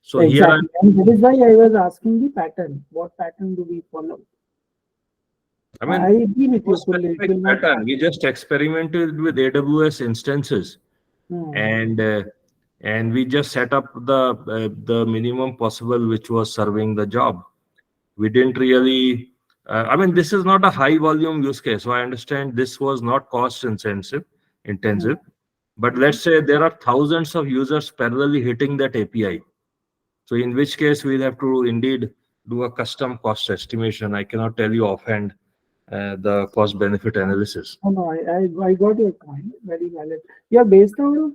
So exactly. And that is why I was asking the pattern. What pattern do we follow? I mean, I agree with you fully. Pattern. We just experimented with AWS instances, and we just set up the minimum possible which was serving the job. We didn't really. I mean, this is not a high volume use case, so I understand this was not cost intensive. But let's say there are thousands of users parallelly hitting that API. So in which case we'll have to indeed do a custom cost estimation. I cannot tell you offhand the cost benefit analysis. No, I got your point. Very valid. You're based out of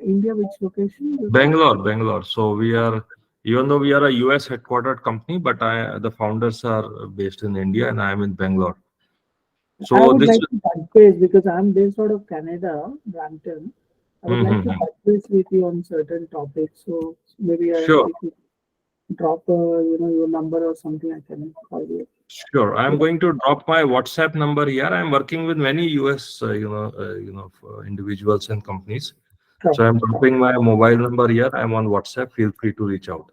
India, which location? Bangalore. So we are, even though we are a US headquartered company, but the founders are based in India and I am in Bangalore. So I would like to touch base because I'm based out of Canada, Brampton. I would like to touch base with you on certain topics. So maybe if you drop your number or something, I can call you. Sure, I'm going to drop my WhatsApp number here. I'm working with many US, individuals and companies. So I'm dropping my mobile number here. I'm on WhatsApp. Feel free to reach out.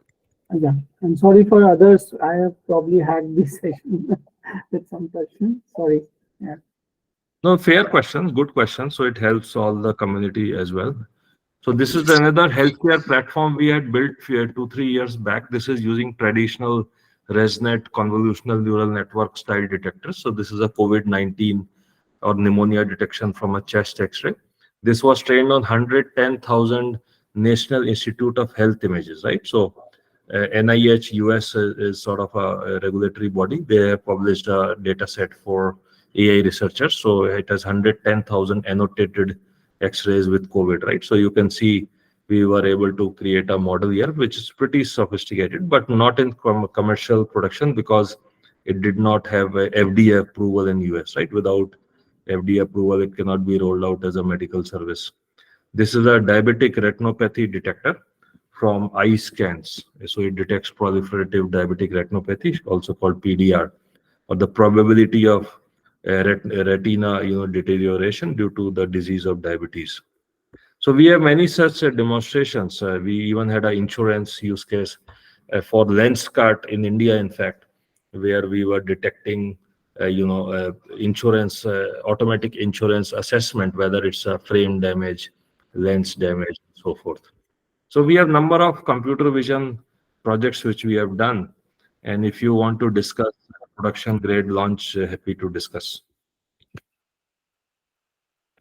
Yeah, I'm sorry for others. I have probably had this session with some questions. Sorry. Yeah. No, fair questions, good questions. So it helps all the community as well. So this is another healthcare platform we had built 2-3 years back. This is using traditional ResNet convolutional neural network style detectors. So this is a COVID-19 or pneumonia detection from a chest X-ray. This was trained on 110,000 National Institute of Health images, right? So NIH US is sort of a regulatory body. They have published a data set for AI researchers. So it has 110,000 annotated X-rays with COVID, right? So you can see we were able to create a model here, which is pretty sophisticated, but not in commercial production because it did not have a FDA approval in US, right? Without FDA approval, it cannot be rolled out as a medical service. This is a diabetic retinopathy detector from eye scans. So it detects proliferative diabetic retinopathy, also called PDR, or the probability of retina deterioration due to the disease of diabetes. So we have many such demonstrations. We even had an insurance use case for Lenskart in India, in fact, where we were detecting insurance, automatic insurance assessment, whether it's a frame damage, lens damage, and so forth. So we have number of computer vision projects which we have done. And if you want to discuss production grade launch, happy to discuss.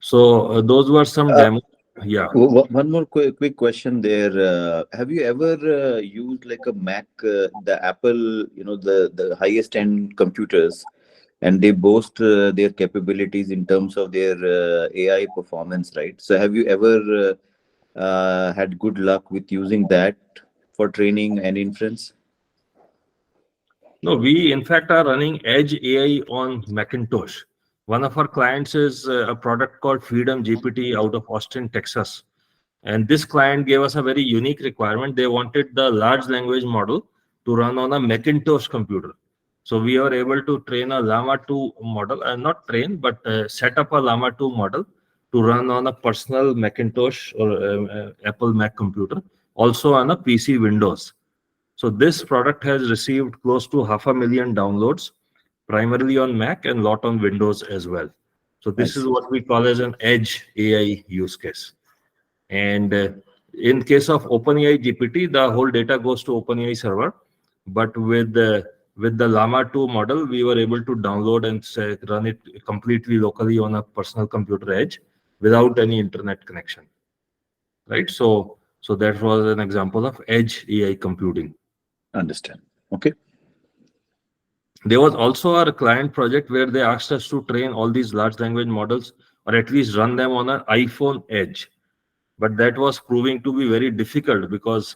So those were some demos. Yeah. One more quick question there. Have you ever used like a Mac, the Apple, the highest end computers, and they boast their capabilities in terms of their AI performance, right? So have you ever had good luck with using that for training and inference? No, we in fact are running Edge AI on Macintosh. One of our clients is a product called Freedom GPT out of Austin, Texas. And this client gave us a very unique requirement. They wanted the large language model to run on a Macintosh computer. So we were able to train a Llama 2 model, and not train, but set up a Llama 2 model to run on a personal Macintosh or Apple Mac computer, also on a PC Windows. So this product has received close to 500,000 downloads, primarily on Mac and lot on Windows as well. So this is what we call as an Edge AI use case. And in case of OpenAI GPT, the whole data goes to OpenAI server. But with the Llama 2 model, we were able to download and run it completely locally on a personal computer edge without any internet connection. Right? So that was an example of Edge AI computing. Understand. Okay. There was also a client project where they asked us to train all these large language models, or at least run them on an iPhone edge. But that was proving to be very difficult because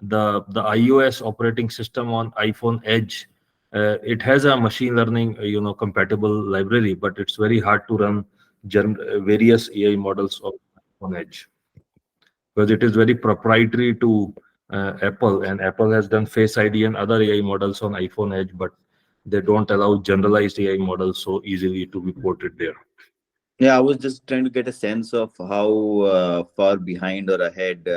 the iOS operating system on iPhone Edge, it has a machine learning compatible library, but it's very hard to run various AI models on Edge because it is very proprietary to Apple, and Apple has done Face ID and other AI models on iPhone Edge, but they don't allow generalized AI models so easily to be ported there. Yeah, I was just trying to get a sense of how far behind or ahead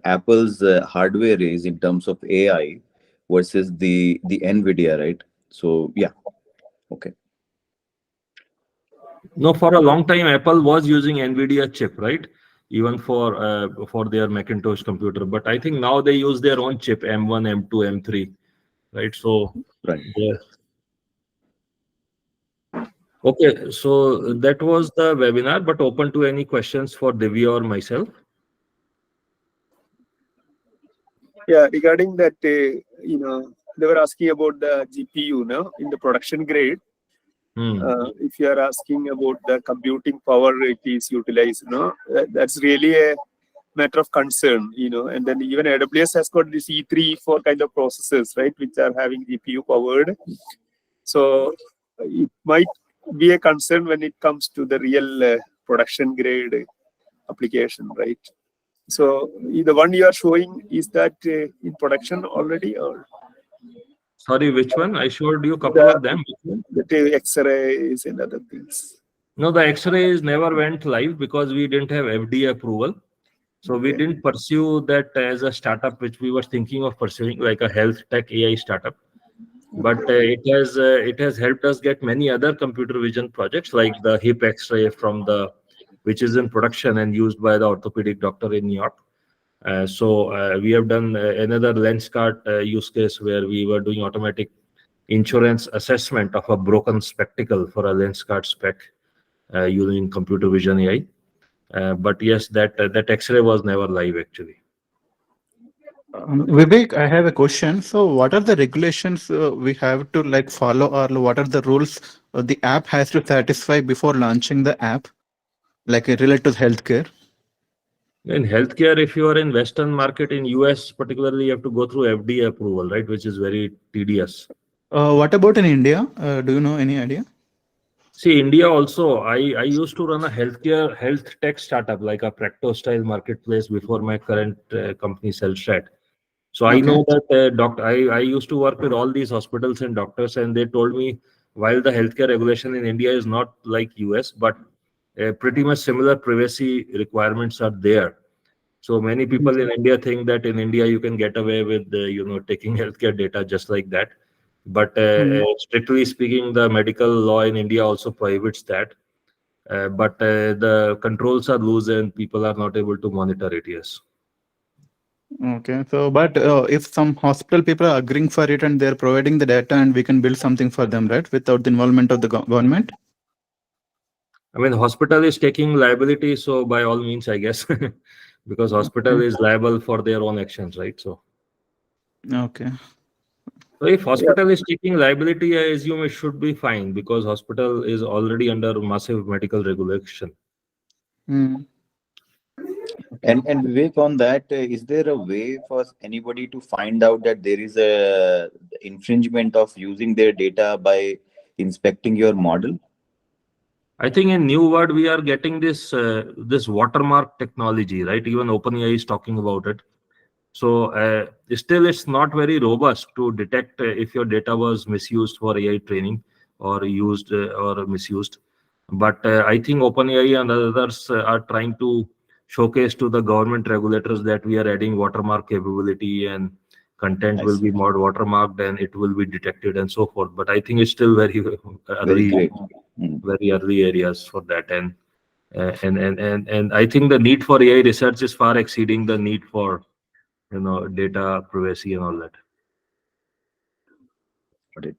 Apple's hardware is in terms of AI versus the NVIDIA, right? So yeah, okay. No, for a long time, Apple was using NVIDIA chip, right? Even for their Macintosh computer. But I think now they use their own chip, M1, M2, M3, right? So, right. Yeah. Okay, so that was the webinar, but open to any questions for Divya or myself. Yeah, regarding that, they were asking about the GPU, no, in the production grade. If you are asking about the computing power it is utilized, that's really a matter of concern, and then even AWS has got this E3 for kind of processors, right, which are having GPU powered. So it might be a concern when it comes to the real production grade application, right? So the one you are showing, is that in production already, or? Sorry, which one? I showed you a couple of them. The X-rays and other things. No, the X-rays never went live because we didn't have FDA approval. So we didn't pursue that as a startup, which we were thinking of pursuing, like a health tech AI startup. But it has helped us get many other computer vision projects, like the hip X-ray from the which is in production and used by the orthopedic doctor in New York. So we have done another lens card use case where we were doing automatic insurance assessment of a broken spectacle for a lens card spec using computer vision AI. But yes, that X-ray was never live actually. Vivek, I have a question. So, what are the regulations we have to like follow, or what are the rules the app has to satisfy before launching the app, like related to healthcare? In healthcare, if you are in Western market in US, particularly, you have to go through FDA approval, right, which is very tedious. What about in India? Do you know any idea? See, India also, I used to run a health tech startup like a Practo style marketplace before my current company Cellstrat. So I Okay. know that I used to work with all these hospitals and doctors, and they told me while the healthcare regulation in India is not like US, but pretty much similar privacy requirements are there. So many people in India think that in India you can get away with taking healthcare data just like that. But strictly speaking, the medical law in India also prohibits that. But the controls are loose and people are not able to monitor it. Yes. Okay. So, but if some hospital people are agreeing for it and they're providing the data, and we can build something for them, right, without the involvement of the government. I mean, hospital is taking liability, so by all means, I guess, because hospital is liable for their own actions, right? So Okay. if hospital is taking liability, I assume it should be fine because hospital is already under massive medical regulation. Hmm. And Vivek, on that, is there a way for anybody to find out that there is a infringement of using their data by inspecting your model? I think in new world we are getting this watermark technology, right? Even OpenAI is talking about it. So still, it's not very robust to detect if your data was misused for AI training or used or misused. But I think OpenAI and others are trying to showcase to the government regulators that we are adding watermark capability and content I will see. be more watermarked and it will be detected and so forth. But I think it's still very Very early, great. very early areas for that. And I think the need for AI research is far exceeding the need for data privacy and all that. Got it.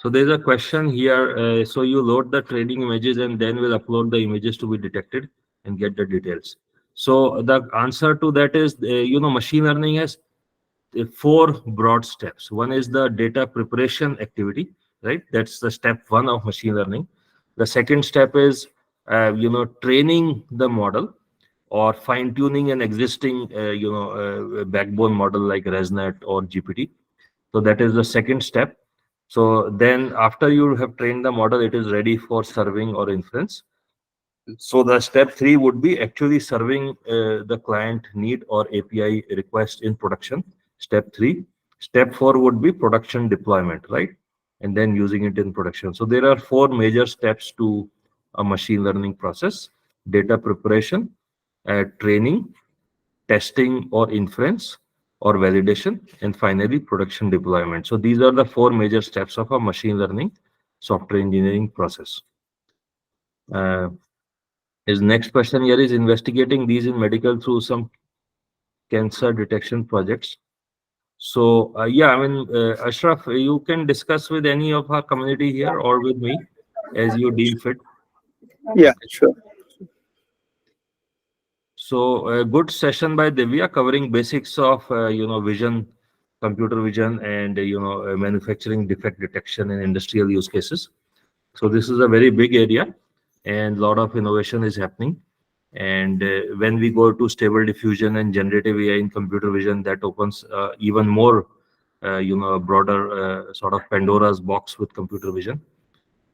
So there's a question here. So you load the training images and then we'll upload the images to be detected and get the details. So the answer to that is, machine learning has four broad steps. One is the data preparation activity, right? That's the step one of machine learning. The second step is, training the model or fine tuning an existing, backbone model like ResNet or GPT. So that is the second step. So then after you have trained the model, it is ready for serving or inference. So the step three would be actually serving the client need or API request in production. Step three. Step four would be production deployment, right? And then using it in production. So there are four major steps to a machine learning process: data preparation, training, testing or inference, or validation, and finally production deployment. So these are the four major steps of a machine learning software engineering process. His next question here is investigating these in medical through some cancer detection projects. So yeah, I mean, Ashraf, you can discuss with any of our community here or with me as you deem fit. Yeah, sure. So a good session by Divya covering basics of vision, computer vision, and manufacturing defect detection in industrial use cases. So this is a very big area, and a lot of innovation is happening. And when we go to stable diffusion and generative AI in computer vision, that opens even more, a broader sort of Pandora's box with computer vision.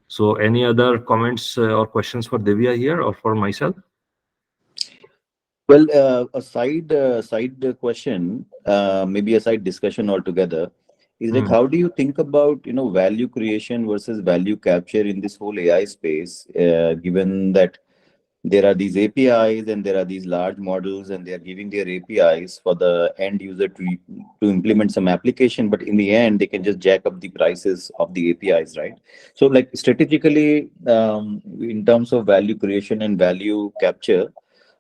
So any other comments or questions for Divya here or for myself? Well, a side question, maybe a side discussion altogether, is like, how do you think about value creation versus value capture in this whole AI space, given that there are these APIs and there are these large models, and they are giving their APIs for the end user to implement some application, but in the end they can just jack up the prices of the APIs, right? So like strategically, in terms of value creation and value capture,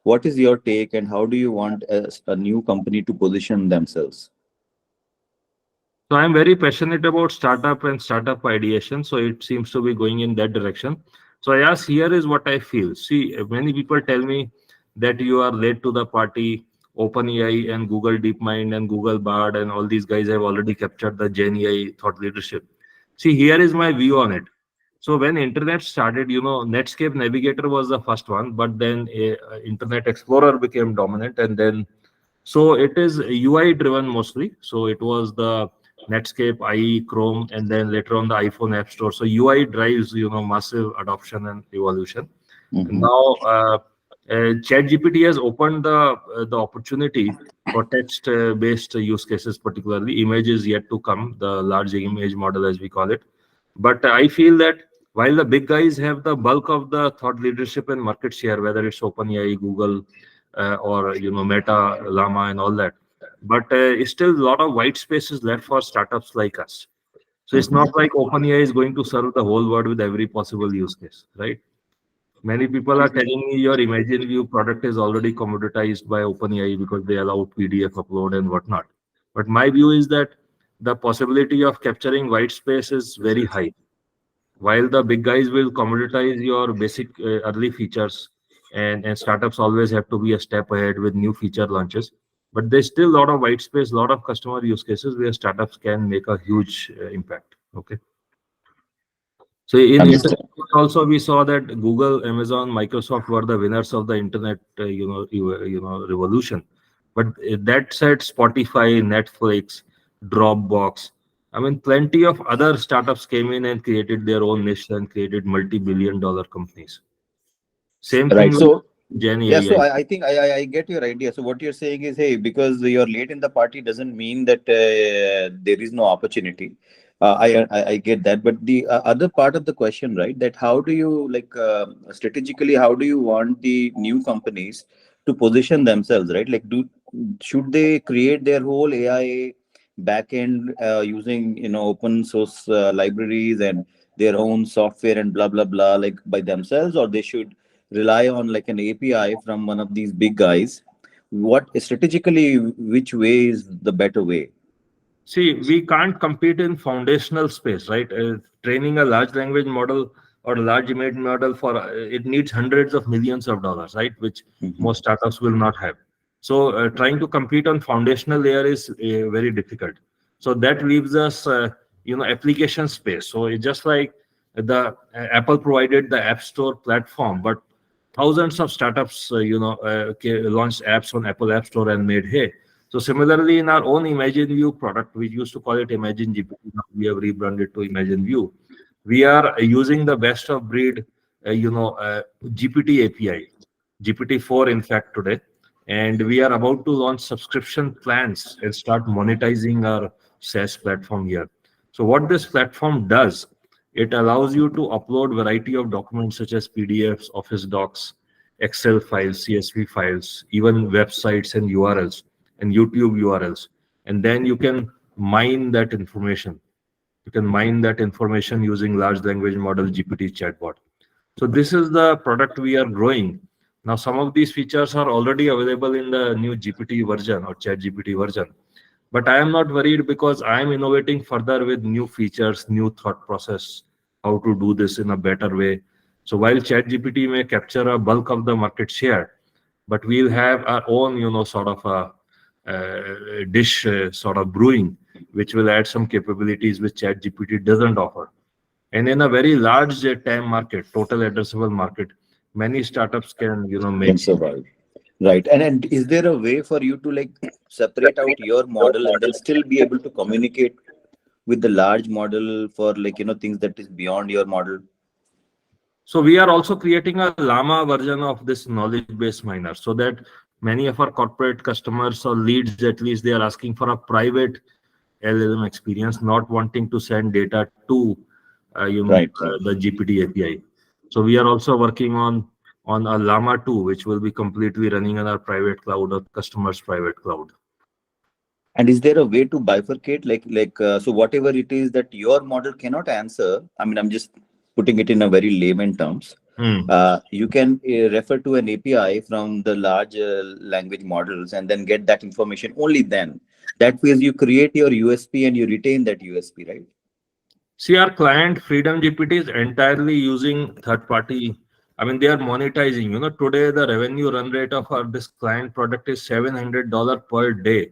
what is your take, and how do you want a new company to position themselves? So I'm very passionate about startup and startup ideation. So it seems to be going in that direction. So I ask, here is what I feel. See, many people tell me that you are late to the party. OpenAI and Google DeepMind and Google Bard and all these guys have already captured the Gen AI thought leadership. See, here is my view on it. So when internet started, Netscape Navigator was the first one, but then Internet Explorer became dominant, and then so it is UI driven mostly. So it was the Netscape, IE, Chrome, and then later on the iPhone App Store. So UI drives, massive adoption and evolution. Now, ChatGPT has opened the opportunity for text-based use cases, particularly. Image is yet to come, the large image model as we call it. But I feel that while the big guys have the bulk of the thought leadership and market share, whether it's OpenAI, Google, or Meta, Llama, and all that, but it's still a lot of white spaces left for startups like us. So it's not like OpenAI is going to serve the whole world with every possible use case, right? Many people are telling me your ImagineView product is already commoditized by OpenAI because they allow PDF upload and whatnot. But my view is that the possibility of capturing white space is very high. While the big guys will commoditize your basic early features, and startups always have to be a step ahead with new feature launches, but there's still a lot of white space, a lot of customer use cases where startups can make a huge impact. Okay. So in Understood. internet also we saw that Google, Amazon, Microsoft were the winners of the internet, revolution. But that said, Spotify, Netflix, Dropbox, I mean, plenty of other startups came in and created their own niche and created multi-billion-dollar companies. Same thing Right. with So Gen yeah, AI. so I think I get your idea. So what you're saying is, hey, because you're late in the party doesn't mean that there is no opportunity. I get that, but the other part of the question, right? That how do you like strategically? How do you want the new companies to position themselves, right? Like, should they create their whole AI backend using open source libraries and their own software and blah blah blah, like by themselves, or they should rely on like an API from one of these big guys? What strategically, which way is the better way? See, we can't compete in foundational space, right? Training a large language model or a large image model for it needs hundreds of millions of dollars, right? Which most startups will not have. So trying to compete on foundational layer is very difficult. So that leaves us, application space. So it's just like the Apple provided the App Store platform, but thousands of startups, launched apps on Apple App Store and made hay. So similarly, in our own ImagineView product, we used to call it ImagineGPT. Now we have rebranded to ImagineView. We are using the best of breed, GPT API, GPT-4 in fact today, and we are about to launch subscription plans and start monetizing our SaaS platform here. So what this platform does, it allows you to upload variety of documents such as PDFs, Office docs, Excel files, CSV files, even websites and URLs and YouTube URLs. And then you can mine that information. You can mine that information using large language model GPT Chatbot. So this is the product we are growing. Now, some of these features are already available in the new GPT version or ChatGPT version. But I am not worried because I am innovating further with new features, new thought process, how to do this in a better way. So while ChatGPT may capture a bulk of the market share, but we'll have our own, sort of a dish sort of brewing, which will add some capabilities which ChatGPT doesn't offer. And in a very large TAM market, total addressable market, many startups can, Can make. survive. Right. And is there a way for you to like separate out your model and then still be able to communicate with the large model for like, things that is beyond your model? So we are also creating a Llama version of this knowledge-based miner so that many of our corporate customers or leads, at least they are asking for a private LLM experience, not wanting to send data to, Right. the GPT API. So we are also working on on a Llama 2, which will be completely running on our private cloud or customer's private cloud. And is there a way to bifurcate, so whatever it is that your model cannot answer, I mean, I'm just putting it in a very layman terms. You can refer to an API from the large language models and then get that information only then. That way you create your USP and you retain that USP, right? See, our client Freedom GPT is entirely using third-party. I mean, they are monetizing. Today the revenue run rate of this client product is $700 per day.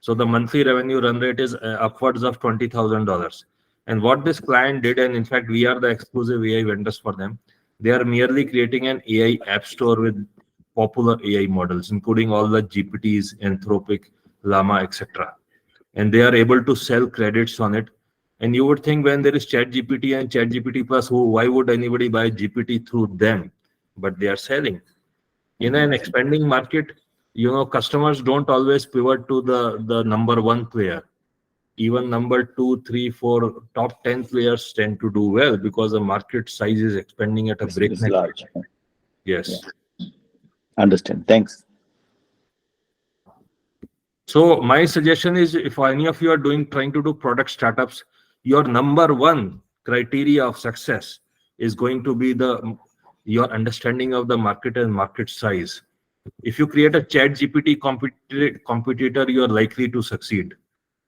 So the monthly revenue run rate is upwards of $20,000. And what this client did, and in fact, we are the exclusive AI vendors for them. They are merely creating an AI app store with popular AI models, including all the GPTs, Anthropic, Llama, etc. And they are able to sell credits on it. And you would think when there is ChatGPT and ChatGPT Plus, why would anybody buy GPT through them? But they are selling. In an expanding market, customers don't always pivot to the number one player. Even number 2, 3, 4, top 10 players tend to do well because the market size is expanding at a breakneck large. rate. Yes. Yeah. Understand. Thanks. So my suggestion is, if any of you are trying to do product startups, your number one criteria of success is going to be your understanding of the market and market size. If you create a ChatGPT competitor, you are likely to succeed,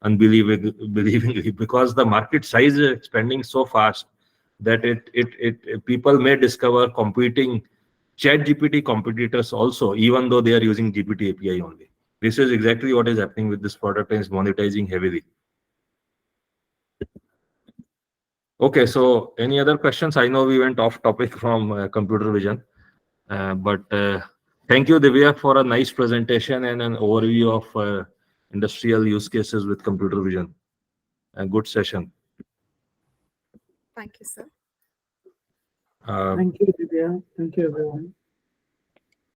unbelievably, because the market size is expanding so fast that people may discover competing ChatGPT competitors also, even though they are using GPT API only. This is exactly what is happening with this product and is monetizing heavily. Okay, so any other questions? I know we went off topic from computer vision, but thank you, Divya, for a nice presentation and an overview of industrial use cases with computer vision. A good session. Thank you, sir. Thank you, Divya. Thank you, everyone.